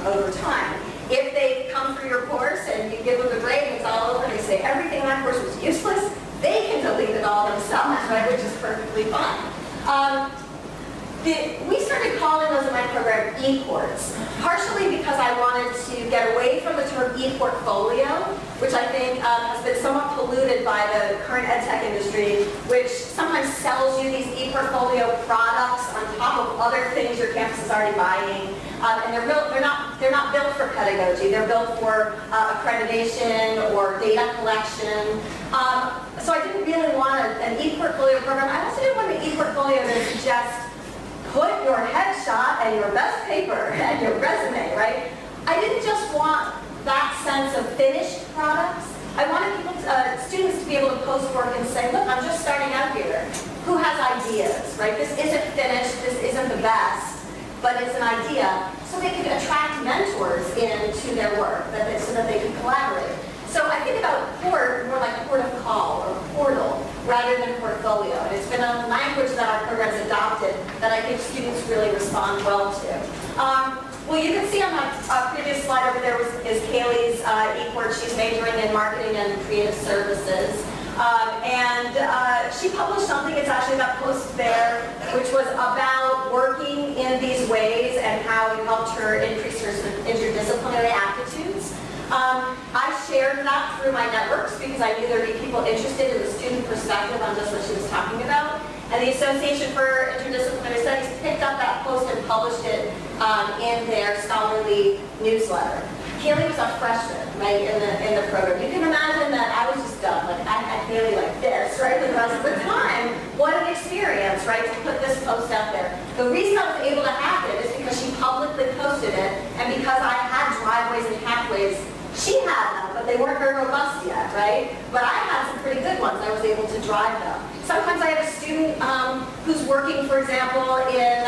over time. If they come through your course and you give them a grade and it's all over, they say everything in that course was useless, they can delete it all themselves, right, which is perfectly fine. We started calling those in my program e-ports, partially because I wanted to get away from the term e-portfolio, which I think has been somewhat polluted by the current ed tech industry, which sometimes sells you these e-portfolio products on top of other things your campus is already buying. And they're not built for pedagogy. They're built for accreditation or data collection. So I didn't really want an e-portfolio program. I also didn't want an e-portfolio that's just put your headshot and your best paper and your resume, right? I didn't just want that sense of finished products. I wanted students to be able to post work and say, look, I'm just starting out here. Who has ideas, right? This isn't finished, this isn't the best, but it's an idea. So they could attract mentors into their work so that they can collaborate. So I think about port more like port of call or portal rather than portfolio. And it's been a language that our program's adopted that I think students really respond well to. Well, you can see on that previous slide over there is Kaylee's e-port. She's majoring in marketing and creative services. She published something, it's actually that post there, which was about working in these ways and how it helped her increase her sort of interdisciplinary aptitudes. I shared that through my networks because I knew there'd be people interested in the student perspective on just what she was talking about. And the Association for Interdisciplinary Studies picked up that post and published it in their scholarly newsletter. Kaylee was a freshman, right, in the program. You can imagine that I was just done. Like, I had Kaylee right, to put this post out there. The reason I was able to have it is because she publicly posted it, and because I had driveways and pathways. She had them, but they weren't very robust yet, right? But I had some pretty good ones. I was able to drive them. Sometimes I have a student who's working, for example, in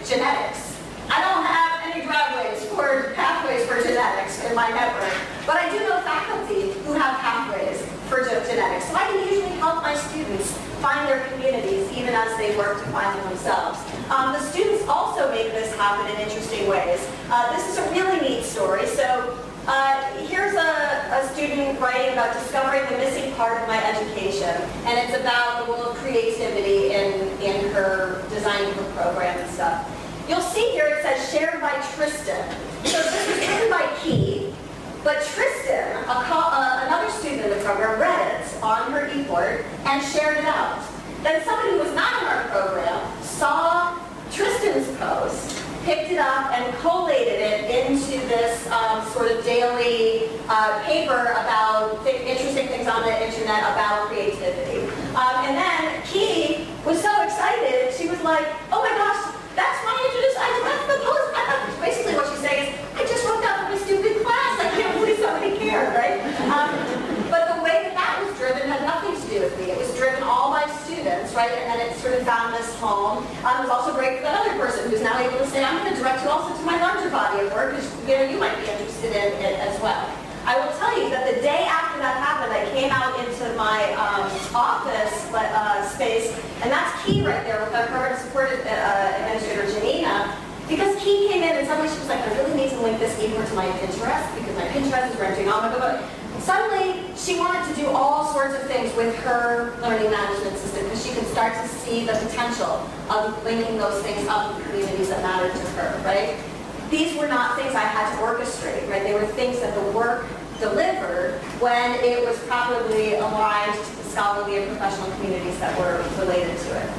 genetics. I don't have any driveways or pathways for genetics in my network, but I do know faculty who have pathways for genetics. So I can usually help my students find their communities even as they work to find them themselves. The students also make this happen in interesting ways. This is a really neat story. So here's a student writing about discovering the missing part of my education, and it's about the role of creativity in her designing her program and stuff. You'll see here it says shared by Tristan. So this was written by Key, but Tristan, another student in the program, read it on her e-board and shared it out. Then somebody who was not in our program saw Tristan's post, picked it up and collated it into this sort of daily paper about interesting things on the internet about creativity. And then Key was so excited, she was like, oh my gosh, that's my introduction, that's the post. Basically what she's saying is, I just wrote that for my stupid class, I can't believe somebody cared, right? But the way that was driven had nothing to do with me. It was driven all by students, right? And then it sort of found this home. It was also great for that other person who's now able to say, I'm going to direct you also to my larger body of work, because you might be interested in it as well. I will tell you that the day after that happened, I came out into my office space, and that's Key right there with our program support administrator, Regina, because Key came in and suddenly she was like, I really need to link this e-board to my Pinterest, because my Pinterest is renting on my go. Suddenly, she wanted to do all sorts of things with her learning management system, because she could start to see the potential of linking those things up in communities that mattered to her, right? These were not things I had to orchestrate, right? They were things that the work delivered when it was probably aligned to the scholarly and professional communities that were related to it.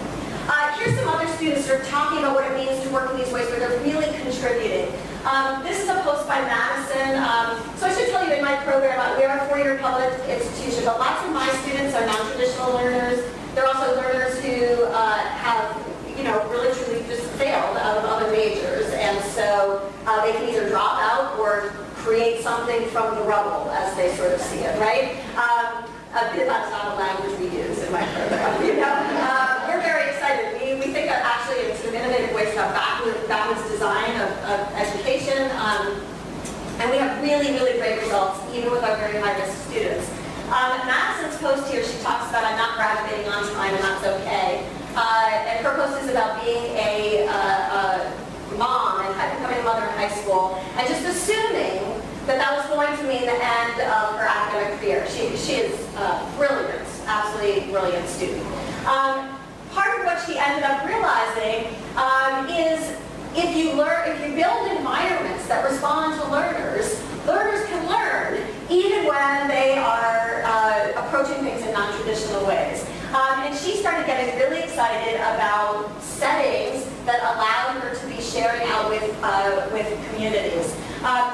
Here's some other students who are talking about what it means to work in these ways where they're really contributing. This is a post by Madison. So I should tell you, in my program, we are a four-year public institution, but lots of my students are non-traditional learners. They're also learners who have, really truly just failed out of other majors, and so they can either drop out or create something from the rubble, as they sort of see it, right? That's not a language we use in my program. We're very excited. We think that actually it's an innovative way to have backwards design of education, and we have really, really great results, even with our very high-risk students. Madison's post here, she talks about I'm not graduating on time, and that's okay. And her post is about being a mom and becoming a mother in high school, and just assuming that was going to mean the end of her academic career. She is brilliant, absolutely brilliant student. Part of what she ended up realizing is if you build environments that respond to learners can learn even when they are approaching things in non-traditional ways. And she started getting really excited about settings that allowed her to be sharing out with communities.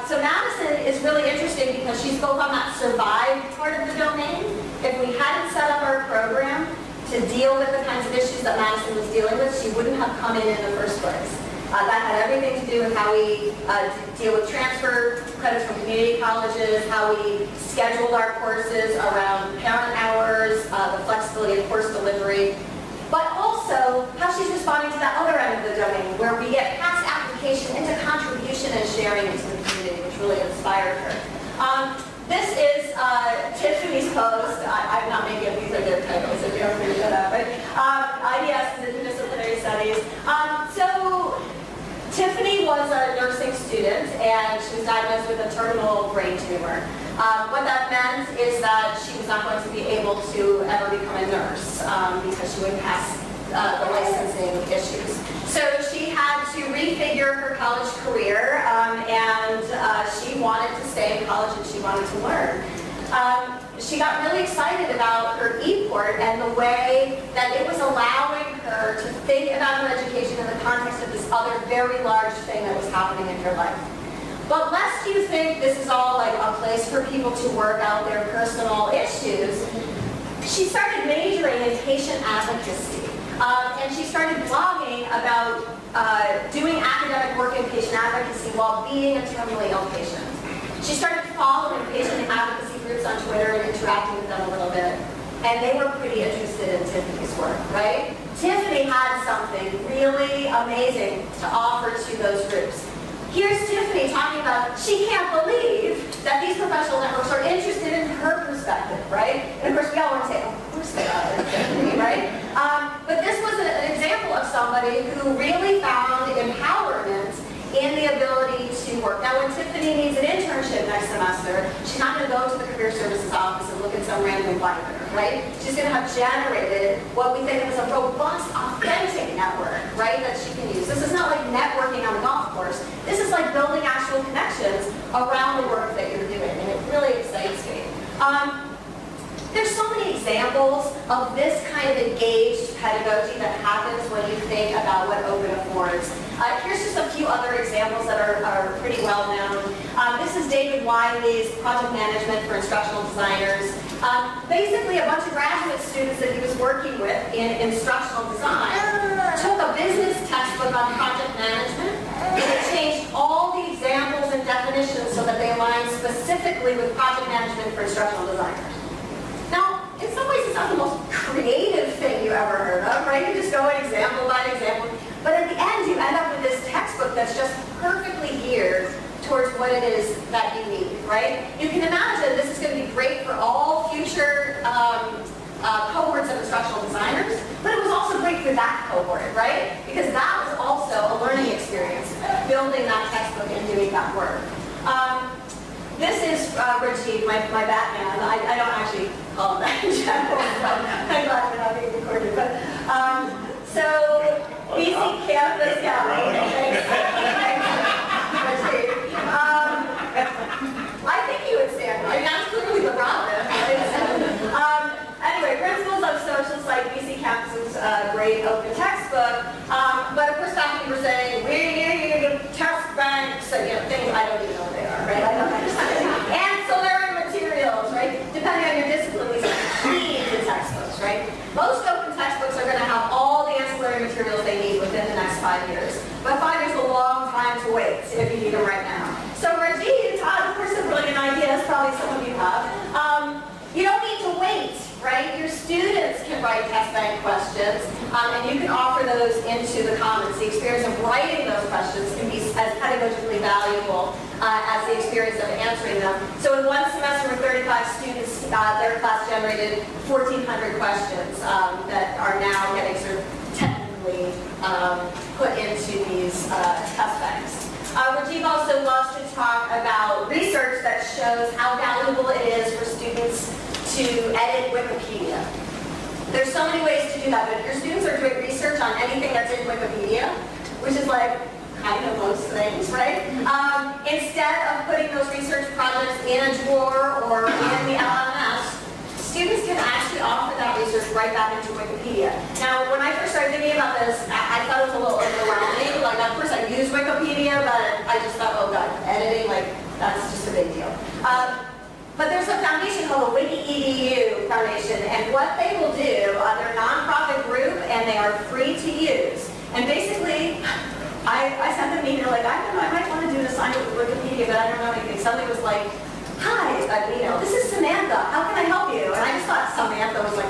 So Madison is really interesting because she's both on that survive part of the domain. If we hadn't set up our program to deal with the kinds of issues that Madison was dealing with, she wouldn't have come in the first place. That had everything to do with how we deal with transfer credits from community colleges, how we scheduled our courses around parent hours, the flexibility of course delivery, but also how she's responding to that other end of the domain where we get past application into contribution and sharing into the community, which really inspired her. This is Tiffany's post. I'm not making up, these are their titles if you ever figure that out, but IDS is Interdisciplinary Studies. So Tiffany was a nursing student and she was diagnosed with a terminal brain tumor. What that meant is that she was not going to be able to ever become a nurse because she wouldn't pass the licensing issues. So she had to refigure her college career and she wanted to stay in college and she wanted to learn. She got really excited about her e-port and the way that it was allowing her to think about her education in the context of this other very large thing that was happening in her life. But lest you think this is all like a place for people to work out their personal issues, she started majoring in patient advocacy. And she started blogging about doing academic work in patient advocacy while being a terminally ill patient. She started following patient advocacy groups on Twitter and interacting with them a little bit. And they were pretty interested in Tiffany's work, right? Tiffany had something really amazing to offer to those groups. Here's Tiffany talking about she can't believe that these professional networks are interested in her perspective, right? And of course, we all want to say, of course they are, Tiffany, right? But this was an example of somebody who really found empowerment in the ability to work. Now, when Tiffany needs an internship next semester, she's not going to go to the Career Services office and look at some random environment, right? She's going to have generated what we think of as a robust, authentic network, right, that she can use. This is not like networking on the golf course. This is like building actual connections around the work that you're doing, and it really excites me. There's so many examples of this kind of engaged pedagogy that happens when you think about what open affords. Here's just a few other examples that are pretty well known. This is David Wiley's project management for instructional designers. Basically, a bunch of graduate students that he was working with in instructional design took a business textbook on project management and it changed all the examples and definitions so that they align specifically with project management for instructional designers. Now, in some ways, it's not the most creative thing you ever heard of, right? You just go example by example. But at the end, you end up with this textbook that's just perfectly geared towards what it is that you need, right? You can imagine this is going to be great for all future cohorts of instructional designers, but it was also great for that cohort, right? Because that was also a learning experience, building that textbook and doing that work. This is Regina, my Batman. I don't actually call him that in general, so I'm glad we're not being recorded. But so BC campus, yeah. I think you would stand. I mean, that's clearly the Ronda. Anyway, Principles of Social Psych, BC Campus's great open textbook. But of course, faculty were saying, we need test banks, so, you know, things I don't even know what they are, right? I don't understand. Ancillary materials, right? Depending on your discipline, these are key to textbooks, right? Most open textbooks are going to have all the ancillary materials they need within the next 5 years. But 5 years is a long time to wait if you need them right now. So Regina, of course, a brilliant idea, as probably some of you have. You don't need to wait, right? Your students can write test bank questions, and you can offer those into the Commons. The experience of writing those questions can be as pedagogically valuable as the experience of answering them. So in one semester with 35 students, their class generated 1,400 questions that are now getting sort of technically put into these test banks. Regina also loves to talk about research that shows how valuable it is for students to edit Wikipedia. There's so many ways to do that, but if your students are doing research on anything that's in Wikipedia, which is like kind of most things, right? Instead of putting those research projects in a drawer or in the LMS, students can actually offer that research right back into Wikipedia. Now, when I first started thinking about this, I thought it was a little overwhelming. Like, at first I used Wikipedia, but I just thought, oh God, editing, like, that's just a big deal. But there's a foundation called the WikiEDU Foundation, and what they will do, they're a nonprofit group, and they are free to use. And basically, I sent them an email like, I don't know, I might want to do an assignment with Wikipedia, but I don't know anything. Somebody was like, hi, this is Samantha. How can I help you? And I just thought Samantha was like,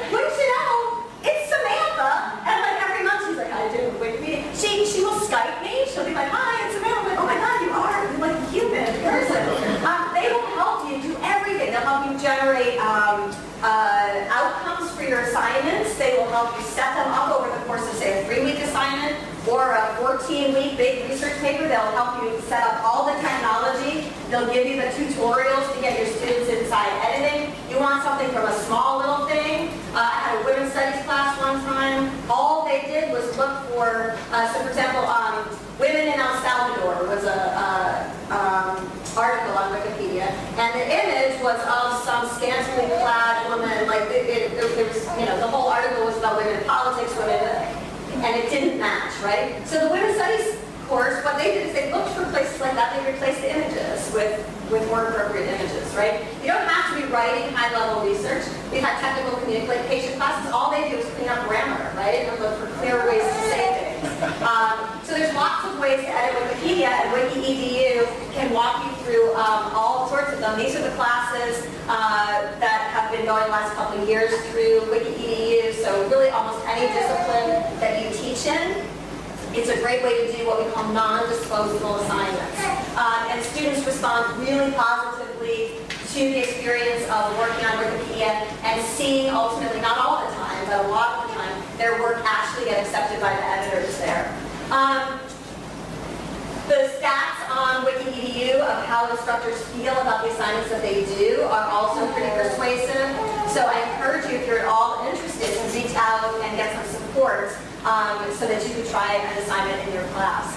wouldn't you know, it's Samantha. And like every month she's like, I do Wikipedia. She will Skype me. She'll be like, hi, it's Samantha. I'm like, oh my God, you are like a human person. They will help you do everything. They'll help you generate outcomes for your assignments. They will help you set them up over the course of, say, a 3-week assignment or a 14-week big research paper. They'll help you set up all the technology. They'll give you the tutorials to get your students inside editing. You want something from a small little thing. I had a women's studies class one time. All they did was look for, so for example, women in El Salvador was a article on Wikipedia, and the image was of some scantily clad woman. Like it was, the whole article was about women in politics, and it didn't match, right? So the women's studies course, what they did is they looked for places like that. They replaced the images with more appropriate images, right? You don't have to be writing high-level research. We've had technical communication classes. All they do is clean up grammar, right, and look for clear ways to say things. So there's lots of ways to edit Wikipedia, and WikiEDU can walk you through all sorts of them. These are the classes that have been going the last couple of years through WikiEDU, so really almost any discipline that you teach in. It's a great way to do what we call non-disposable assignments. And students respond really positively to the experience of working on Wikipedia and seeing ultimately, not all the time, but a lot of the time, their work actually get accepted by the editors there. The stats on WikiEDU of how instructors feel about the assignments that they do are also pretty persuasive. So I encourage you, if you're at all interested, to reach out and get some support so that you can try an assignment in your class.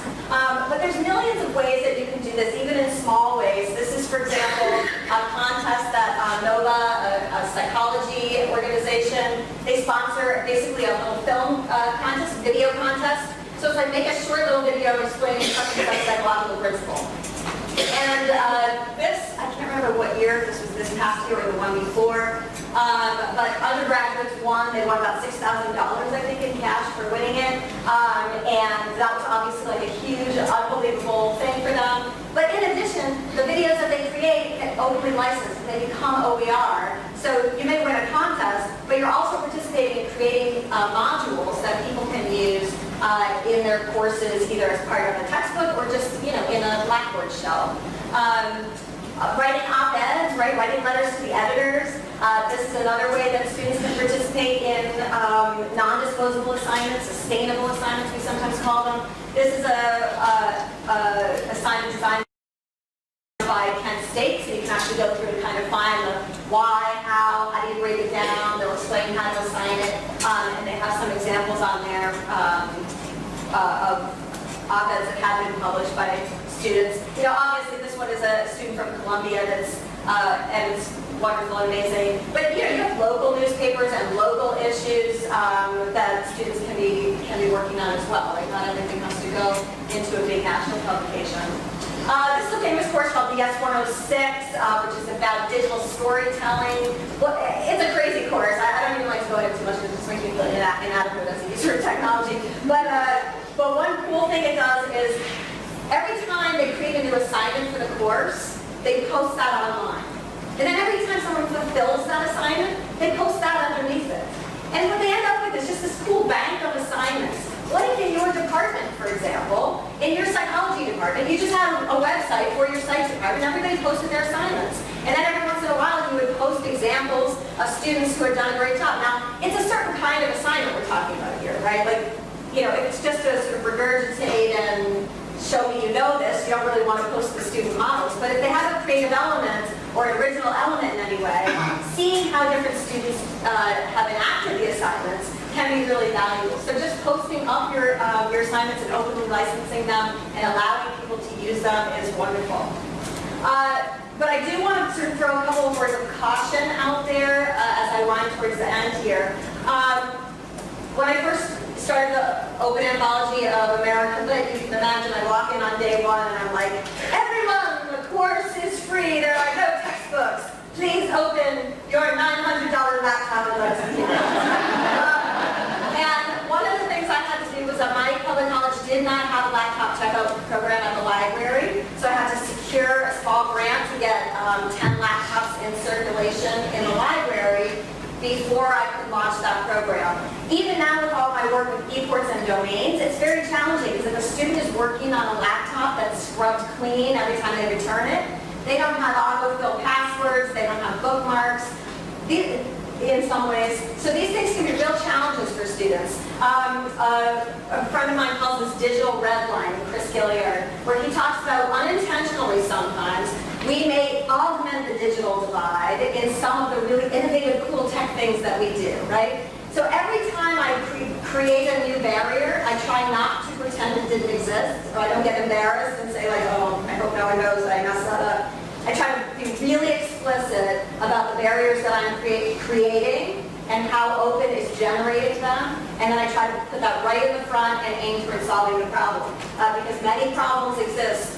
But there's millions of ways that you can do this, even in small ways. This is, for example, a contest that NOVA, a psychology organization, they sponsor basically a little film contest, video contest. So it's like make a short little video explaining something about psychological principle. And this, I can't remember what year, this was this past year or the one before, but undergraduates won. They won about $6,000, I think, in cash for winning it. And that was obviously like a huge, unbelievable thing for them. But in addition, the videos that they create get openly licensed. They become OER. So you may win a contest, but you're also participating in creating modules that people can use in their courses, either as part of a textbook or just, in a Blackboard shell. Writing op-eds, right? Writing letters to the editors. This is another way that students can participate in non-disposable assignments, sustainable assignments, we sometimes call them. This is a assignment designed by Kent State, so you can actually go through and kind of find the why, how do you break it down, they'll explain how to assign it, and they have some examples on there of op-eds that have been published by students. Obviously this one is a student from Columbia that's, and it's wonderful and amazing. But you have local newspapers and local issues that students can be working on as well. Right? Not everything has to go into a big national publication. This is a famous course called the S106, which is about digital storytelling. Well, it's a crazy course. I don't even like to go into too much because it just makes me feel inadequate as a user of technology. But one cool thing it does is every time they create a new assignment for the course, they post that online. And then every time someone fulfills that assignment, they post that underneath it. And what they end up with is just this cool bank of assignments. What if in your department, for example, in your psychology department, you just have a website for your psych department, and everybody posted their assignments. And then every once in a while, you would post examples of students who had done a great job. Now, it's a certain kind of assignment we're talking about here, right? Like, if it's just to sort of regurgitate and show me you know this, you don't really want to post the student models. But if they have a creative element or an original element in any way, seeing how different students have enacted the assignments can be really valuable. So just posting up your assignments and openly licensing them and allowing people to use them is wonderful. But I do want to sort of throw a couple of words of caution out there as I wind towards the end here. When I first started the Open Anthology of American Lit, you can imagine I walk in on day one and I'm like, everyone, the course is free. There are no textbooks. Please open your $900 laptop and let's see. And one of the things I had to do was that my public college did not have a laptop checkout program at the library, so I had to secure a small grant to get 10 laptops in circulation in the library before I could launch that program. Even now with all my work with ePorts and domains, it's very challenging because if a student is working on a laptop that's scrubbed clean every time they return it, they don't have autofill passwords, they don't have bookmarks, in some ways. So these things can be real challenges for students. A friend of mine calls this digital redlining, Chris Gilliard, where he talks about unintentionally sometimes, we may augment the digital divide in some of the really innovative, cool tech things that we do, right? So every time I create a new barrier, I try not to pretend it didn't exist, so I don't get embarrassed and say like, oh, I hope no one knows that I messed that up. I try to be really explicit about the barriers that I'm creating and how open is generating them, and then I try to put that right in the front and aim toward solving the problem. Because many problems exist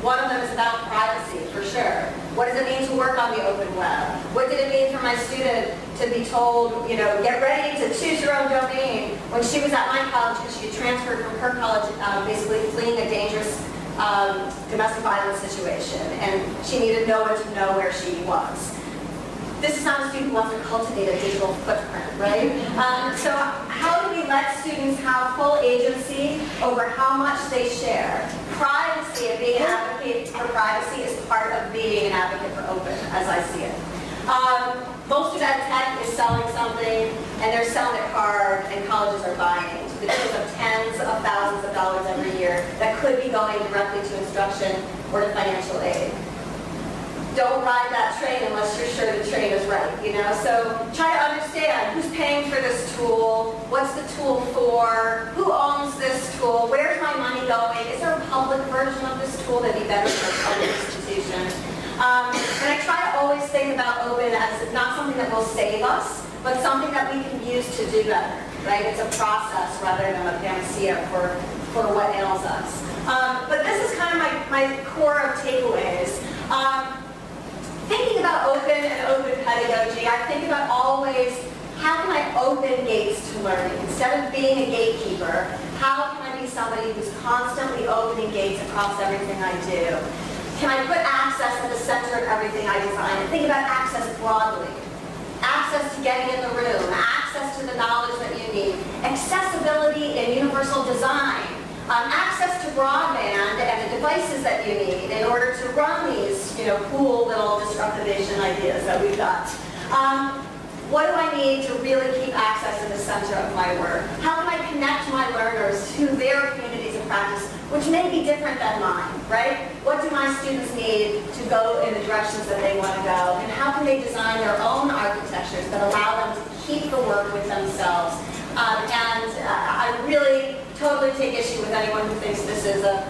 One of them is about privacy, for sure. What does it mean to work on the open web? What did it mean for my student to be told, get ready to choose your own domain when she was at my college because she had transferred from her college, basically fleeing a dangerous domestic violence situation, and she needed no one to know where she was. This is not a student who wants to cultivate a digital footprint, right? So how do we let students have full agency over how much they share? Privacy and being an advocate for privacy is part of being an advocate for open, as I see it. Most of that tech is selling something, and they're selling it hard, and colleges are buying to the tune of tens of thousands of dollars every year that could be going directly to instruction or to financial aid. Don't ride that train unless you're sure the train is right, So try to understand who's paying for this tool, what's the tool for, who owns this tool, where's my money going, is there a public version of this tool that'd be better for a public institution? And I try to always think about open as not something that will save us, but something that we can use to do better, right? It's a process rather than a panacea for what ails us. But this is kind of my core of takeaways. Thinking about open and open pedagogy, I think about always, how can I open gates to learning? Instead of being a gatekeeper, how can I be somebody who's constantly opening gates across everything I do? Can I put access at the center of everything I design? And think about access broadly. Access to getting in the room, access to the knowledge that you need, accessibility and universal design, access to broadband and the devices that you need in order to run these, cool little disruptivation ideas that we've got. What do I need to really keep access in the center of my work? How can I connect my learners to their communities of practice, which may be different than mine, right? What do my students need to go in the directions that they want to go? And how can they design their own architectures that allow them to keep the work with themselves? I really totally take issue with anyone who thinks this is a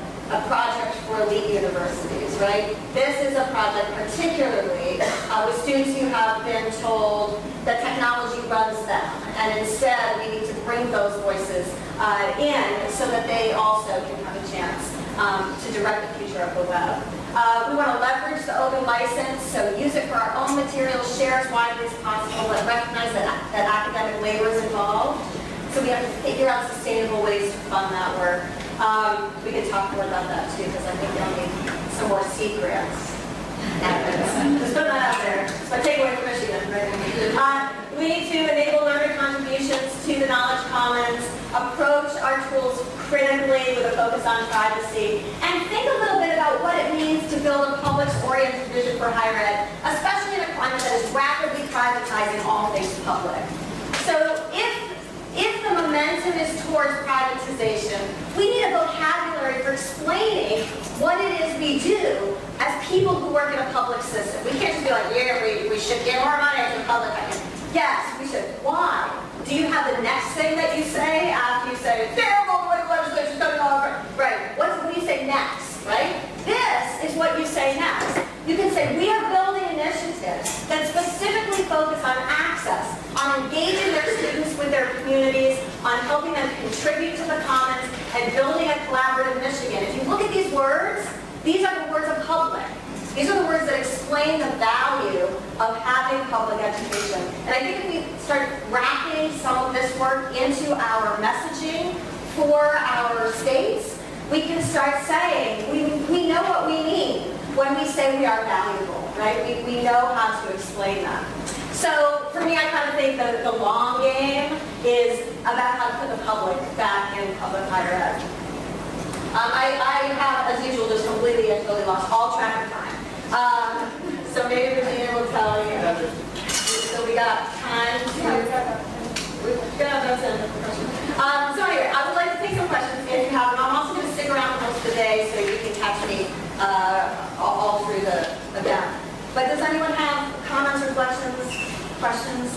project for elite universities, right? This is a project particularly with students who have been told that technology runs them, and instead we need to bring those voices in so that they also can have a chance to direct the future of the web. We want to leverage the open license, so use it for our own materials, share as widely as possible, but recognize that academic labor is involved. So we have to figure out sustainable ways to fund that work. We can talk more about that too, because I think they'll need some more seed grants. Just put that out there. It's my takeaway from Michigan. Right? We need to enable learner contributions to the Knowledge Commons, approach our tools critically with a focus on privacy, and think a little bit about what it means to build a public-oriented vision for higher ed, especially in a climate that is rapidly privatizing all things public. So if the momentum is towards privatization, we need a vocabulary for explaining what it is we do as people who work in a public system. We can't just be like, yeah, we should give more money to the public. Yes, we should. Why? Do you have the next thing that you say after you say, terrible political legislation coming over? Right. What do you say next, right? This is what you say next. You can say, we are building initiatives that specifically focus on access, on engaging their students with their communities, on helping them contribute to the commons, and building a collaborative Michigan. If you look at these words, these are the words of public. These are the words that explain the value of having public education. And I think if we start wrapping some of this work into our messaging for our states, we can start saying, we know what we mean when we say we are valuable, right? We know how to explain that. So for me, I kind of think that the long game is about how to put the public back in public higher ed. I have, as usual, just completely and totally lost all track of time. So maybe Regina will tell you. So we got time to... So anyway, I would like to take some questions if you have them. I'm also going to stick around for most of the day so you can catch me all through the event. But does anyone have comments, reflections, questions?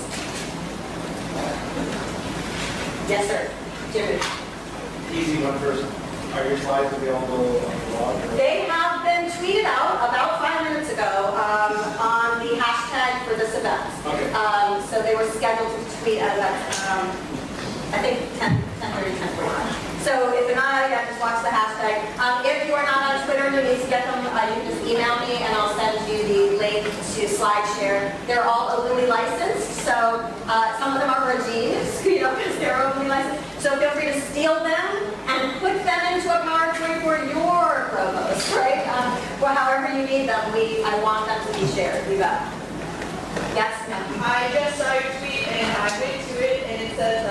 Yes, sir. Jimmy. Easy one first. Are your slides available on the blog? They have been tweeted out about 5 minutes ago on the hashtag for this event. Okay. So they were scheduled to tweet at about, I think 10:30, 10:45. So if you're not out yet, just watch the hashtag. If you are not on Twitter, you need to get them email me and I'll send you the link to SlideShare. They're all openly licensed, so some of them are Regina's, because they're openly licensed. So feel free to steal them and put them into a PowerPoint for your provost, right? Well, however you need them, I want them to be shared. You bet. Yes, ma'am. I just saw your tweet and I went to it and it says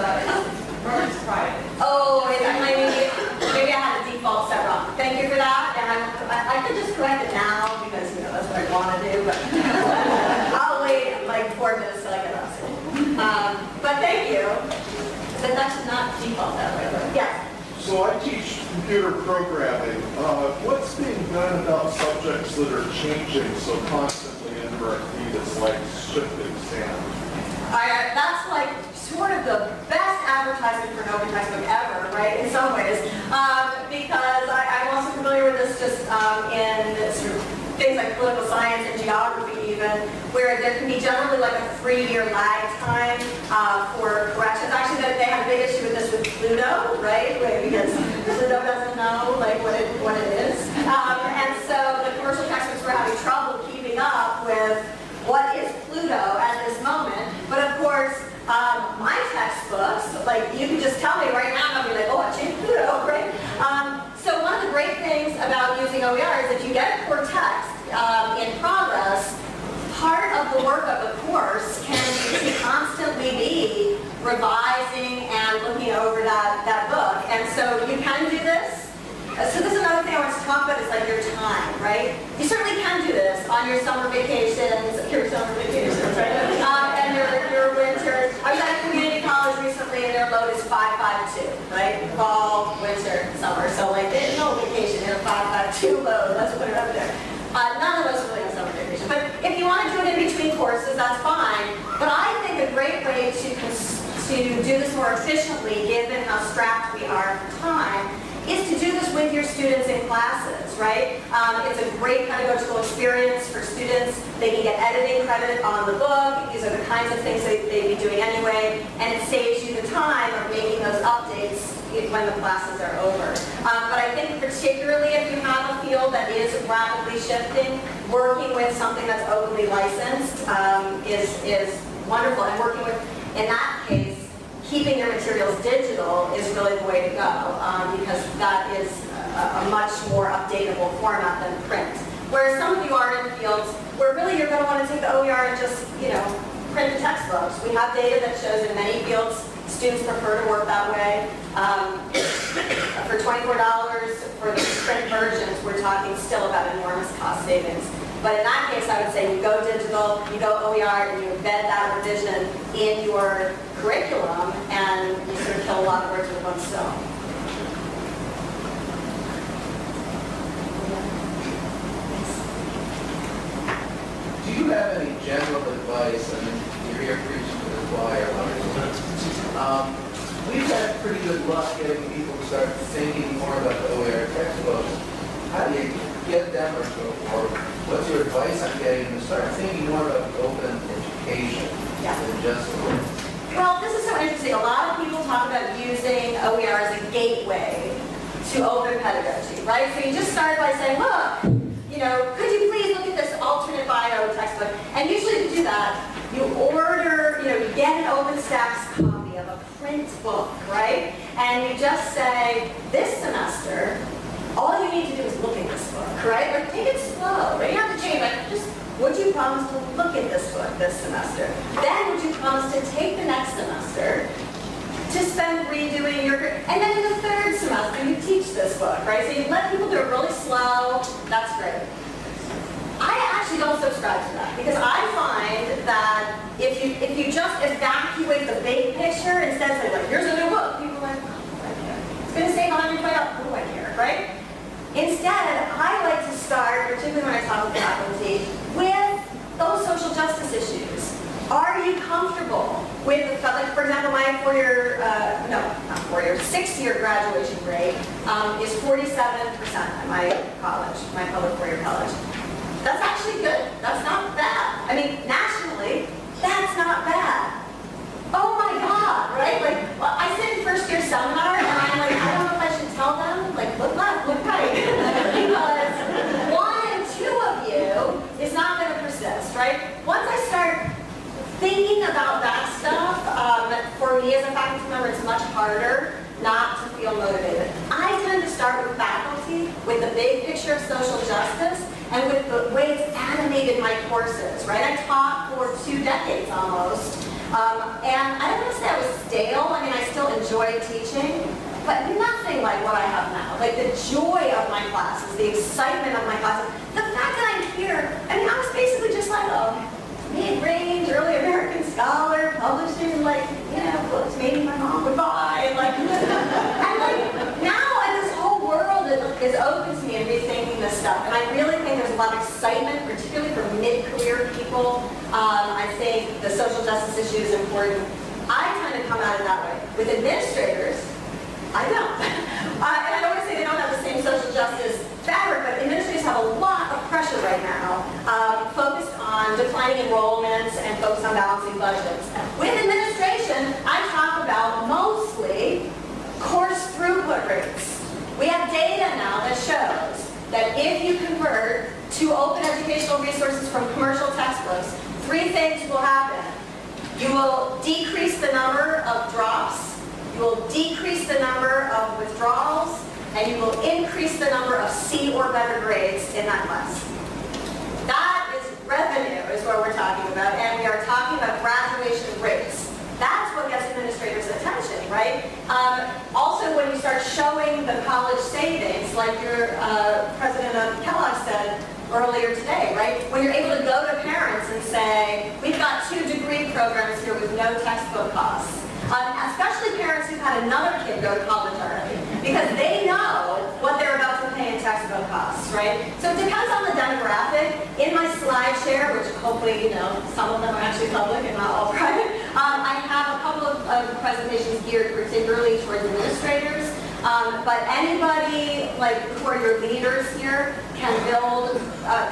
Roman's private. Oh, maybe I had a default set wrong. Thank you for that. And I could just correct it now because that's what I want to do. But I'll wait like 4 minutes till I get up. But thank you. That should not default that way. But yeah. So I teach computer programming. What's being done about subjects that are changing so constantly under our feet? It's like shifting sand. That's like sort of the best advertisement for an open textbook ever, right, in some ways, because I'm also familiar with this just in sort of things like political science and geography even, where there can be generally like a 3-year lag time for corrections. Actually, they had a big issue with this with Pluto, right, because Pluto doesn't know like what it is. And so the commercial textbooks were having trouble keeping up with what is Pluto at this moment. But of course, my textbooks, like you can just tell me right now, and I'll be like, oh, I changed Pluto, right? So one of the great things about using OER is if you get a core text in progress, part of the work of the course can to constantly be revising and looking over that book. And so you can do this. So this is another thing I want to talk about is like your time, right? You certainly can do this on your summer vacations, right? And your winter. I was at a community college recently and their load is 552, right? Fall, winter, summer. So like there's no vacation in a 552 load. Let's put it up there. None of us really have summer vacation. But if you want to do it in between courses, that's fine. But I think a great way to do this more efficiently, given how strapped we are for time, is to do this with your students in classes, right? It's a great pedagogical experience for students. They can get editing credit on the book. These are the kinds of things they'd be doing anyway, and it saves you the time of making those updates when the classes are over. But I think particularly if you have a field that is rapidly shifting, working with something that's openly licensed is wonderful. And working with, in that case, keeping your materials digital is really the way to go because that is a much more updatable format than print. Whereas some of you are in fields where really you're going to want to take the OER and just, print the textbooks. We have data that shows in many fields students prefer to work that way. For $24 for the print versions, we're talking still about enormous cost savings. But in that case, I would say you go digital, you go OER, and you embed that revision in your curriculum, and you sort of kill a lot of birds with one stone. Do you have any general advice, and you're here preaching to the choir, we've had pretty good luck getting people to start thinking more about the OER textbooks. How do you get them, or what's your advice on getting them to start thinking more about open education than just Well, this is so interesting. A lot of people talk about using OER as a gateway to open pedagogy, right? So you just start by saying, look, could you please look at this alternate bio textbook? And usually to do that, you order, you get an OpenStax copy of a print book, right? And you just say, this semester, all you need to do is look at this book, right? Like, take it slow, right? You have to change, just, would you promise to look at this book this semester? Then would you promise to take the next semester to spend redoing your, and then in the third semester you teach this book, right? So you let people do it really slow, that's great. I actually don't subscribe to that because I find that if you just evacuate the big picture instead of saying, like, here's a new book, people are like, oh, what do I care? It's going to save $120, what do I care, right? Instead, I like to start, particularly when I talk with faculty, with those social justice issues. Are you comfortable with the fact, like, for example, my 6-year graduation rate is 47% at my college, my public 4-year college. That's actually good. That's not bad. I mean, nationally, that's not bad. Oh my God, right? Like, well, I sit in first-year seminar, and I'm like, I don't know if I should tell them, like, look left, look right. Because 1 and 2 of right? Once I start thinking about that stuff, for me as a faculty member, it's much harder not to feel motivated. I tend to start with faculty, with the big picture of social justice, and with the way it's animated my courses, right? I taught for 2 decades almost, and I don't want to say I was stale. I mean, I still enjoy teaching, but nothing like what I have now. Like the joy of my classes, the excitement of my classes, the fact that I'm here. I mean, I was basically just like a mid-range, early American scholar, publishing like, you know, books maybe my mom would buy, and like, now this whole world is open to me and rethinking this stuff, and I really think there's a lot of excitement, particularly for mid-career people. I think the social justice issue is important. I tend to come at it that way. With administrators, I don't. And I don't want to say they don't have the same social justice fabric, but administrators have a lot of pressure right now, focused on declining enrollments and focused on balancing budgets. With administration, I talk about mostly course throughput rates. We have data now that shows that if you convert to open educational resources from commercial textbooks, 3 things will happen. You will decrease the number of drops, you will decrease the number of withdrawals, and you will increase the number of C or better grades in that class. That is revenue, is what we're talking about, and we are talking about graduation rates. That's what gets administrators' attention, right? Also, when you start showing the college savings, like your president of Kellogg said earlier today, right? When you're able to go to parents and say, we've got 2 degree programs here with no textbook costs. Especially parents who've had another kid go to college already, because they know what they're about to pay in textbook costs, right? So it depends on the demographic. In my slide share, which hopefully, you know, some of them are actually public and not all private, I have a couple of presentations geared particularly towards administrators, but anybody like who are your leaders here can build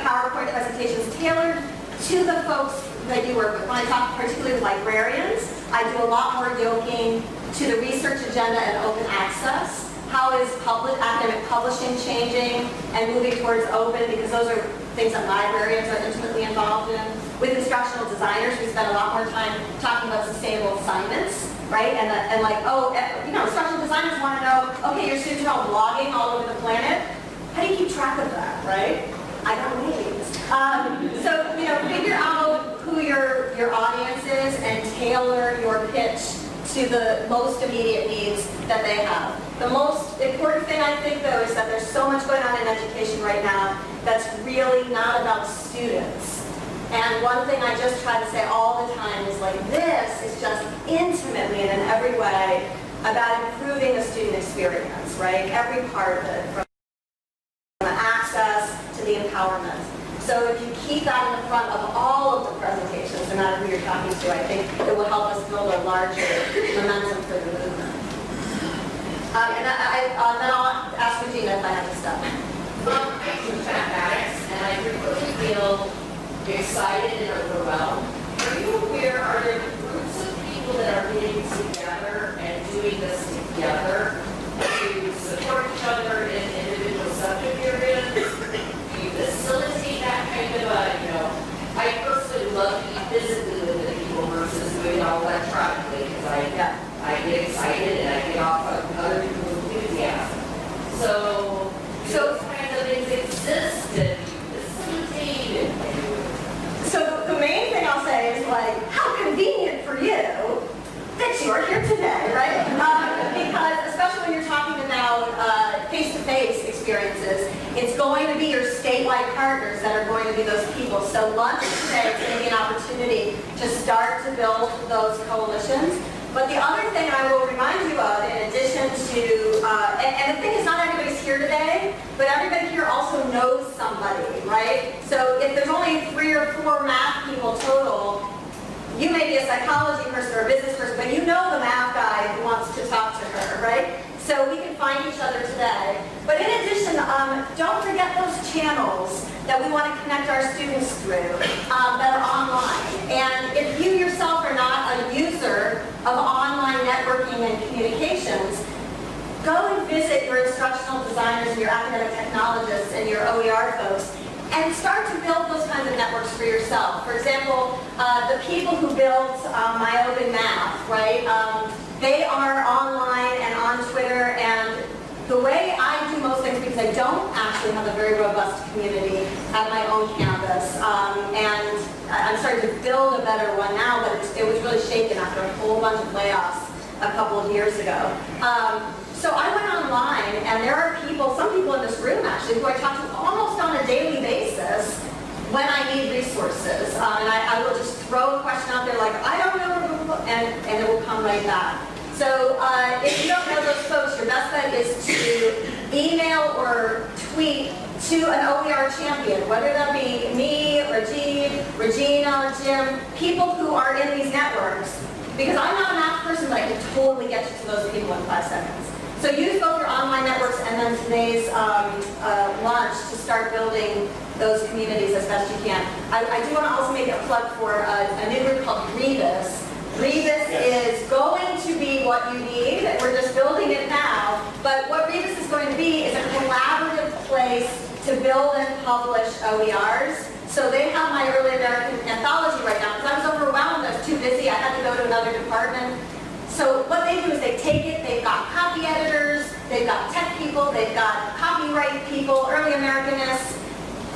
PowerPoint presentations tailored to the folks that you work with. When I talk particularly with librarians, I do a lot more yoking to the research agenda and open access. How is academic publishing changing and moving towards open, because those are things that librarians are intimately involved in. With instructional designers, we spend a lot more time talking about sustainable assignments, right? And like, oh, you know, instructional designers want to know, okay, your students are all blogging all over the planet. How do you keep track of that, right? I don't need. So, you know, figure out who your audience is and tailor your pitch to the most immediate needs that they have. The most important thing I think, though, is that there's so much going on in education right now that's really not about students. And one thing I just try to say all the time is like, this is just intimately and in every way about improving the student experience, right? Every part of it, from the access to the empowerment. So if you keep that in the front of all of the presentations, no matter who you're talking to, I think it will help us build a larger momentum for the movement. And then I'll ask Regina if I have to stop. I teach mathematics, and I frequently feel excited and overwhelmed. Are you aware, are there groups of people that are getting together and doing this together to support each other in individual subject areas? Do you facilitate that kind of you know, I personally love to be physically with the people versus doing it all electronically, because I get excited and I get off of other people's enthusiasm. So those kinds of things exist and you facilitate and So the main thing I'll say is like, how convenient for you that you are here today, right? Because especially when you're talking about face-to-face experiences, it's going to be your statewide partners that are going to be those people. So lunch today is going to be an opportunity to start to build those coalitions. But the other thing I will remind you of, in addition to, and the thing is not everybody's here today, but everybody here also knows somebody, right? So if there's only 3 or 4 math people total, you may be a psychology person or a business person, but you know the math guy who wants to talk to her, right? So we can find each other today. But in addition, don't forget those channels that we want to connect our students through that are online. And if you yourself are not a user of online networking and communications, go and visit your instructional designers and your academic technologists and your OER folks and start to build those kinds of networks for yourself. For example, the people who built My Open Math, right? They are online and on Twitter, and the way I do most things, because I don't actually have a very robust community at my own campus, and I'm starting to build a better one now, but it was really shaken after a whole bunch of layoffs a couple of years ago. So I went online, and there are people, some people in this room actually, who I talk to almost on a daily basis when I need resources. And I will just throw a question out there like, I don't know, and it will come right back. So if you don't know those folks, your best bet is to email or tweet to an OER champion, whether that be me, Regina, Jim, people who are in these networks. Because I'm not a math person, but I can totally get you to those people in 5 seconds. So use both your online networks and then today's launch to start building those communities as best you can. I do want to also make a plug for a new group called Rebus. Rebus is going to be what you need. We're just building it now. But what Rebus is going to be is a collaborative place to build and publish OERs. So they have my early American anthology right now, because I was overwhelmed, I was too busy, I had to go to another department. So what they do is they take it, they've got copy editors, they've got tech people, they've got copyright people, early Americanists.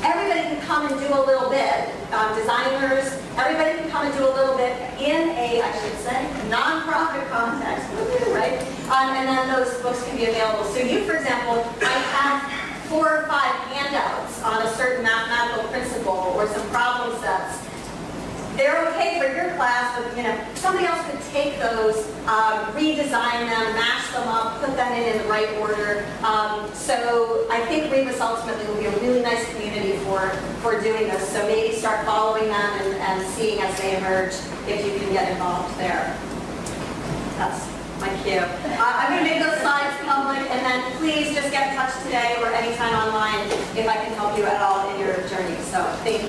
Everybody can come and do a little bit, designers, everybody can come and do a little bit in a, I should say, nonprofit context, right? And then those books can be available. So you, for example, might have 4 or 5 handouts on a certain mathematical principle or some problem sets. They're okay for your class, but somebody else could take those, redesign them, mash them up, put them in the right order. So I think Rebus ultimately will be a really nice community for doing this. So maybe start following them and seeing as they emerge if you can get involved there. That's my cue. I'm going to make those slides public, and then please just get in touch today or anytime online if I can help you at all in your journey. So thank you.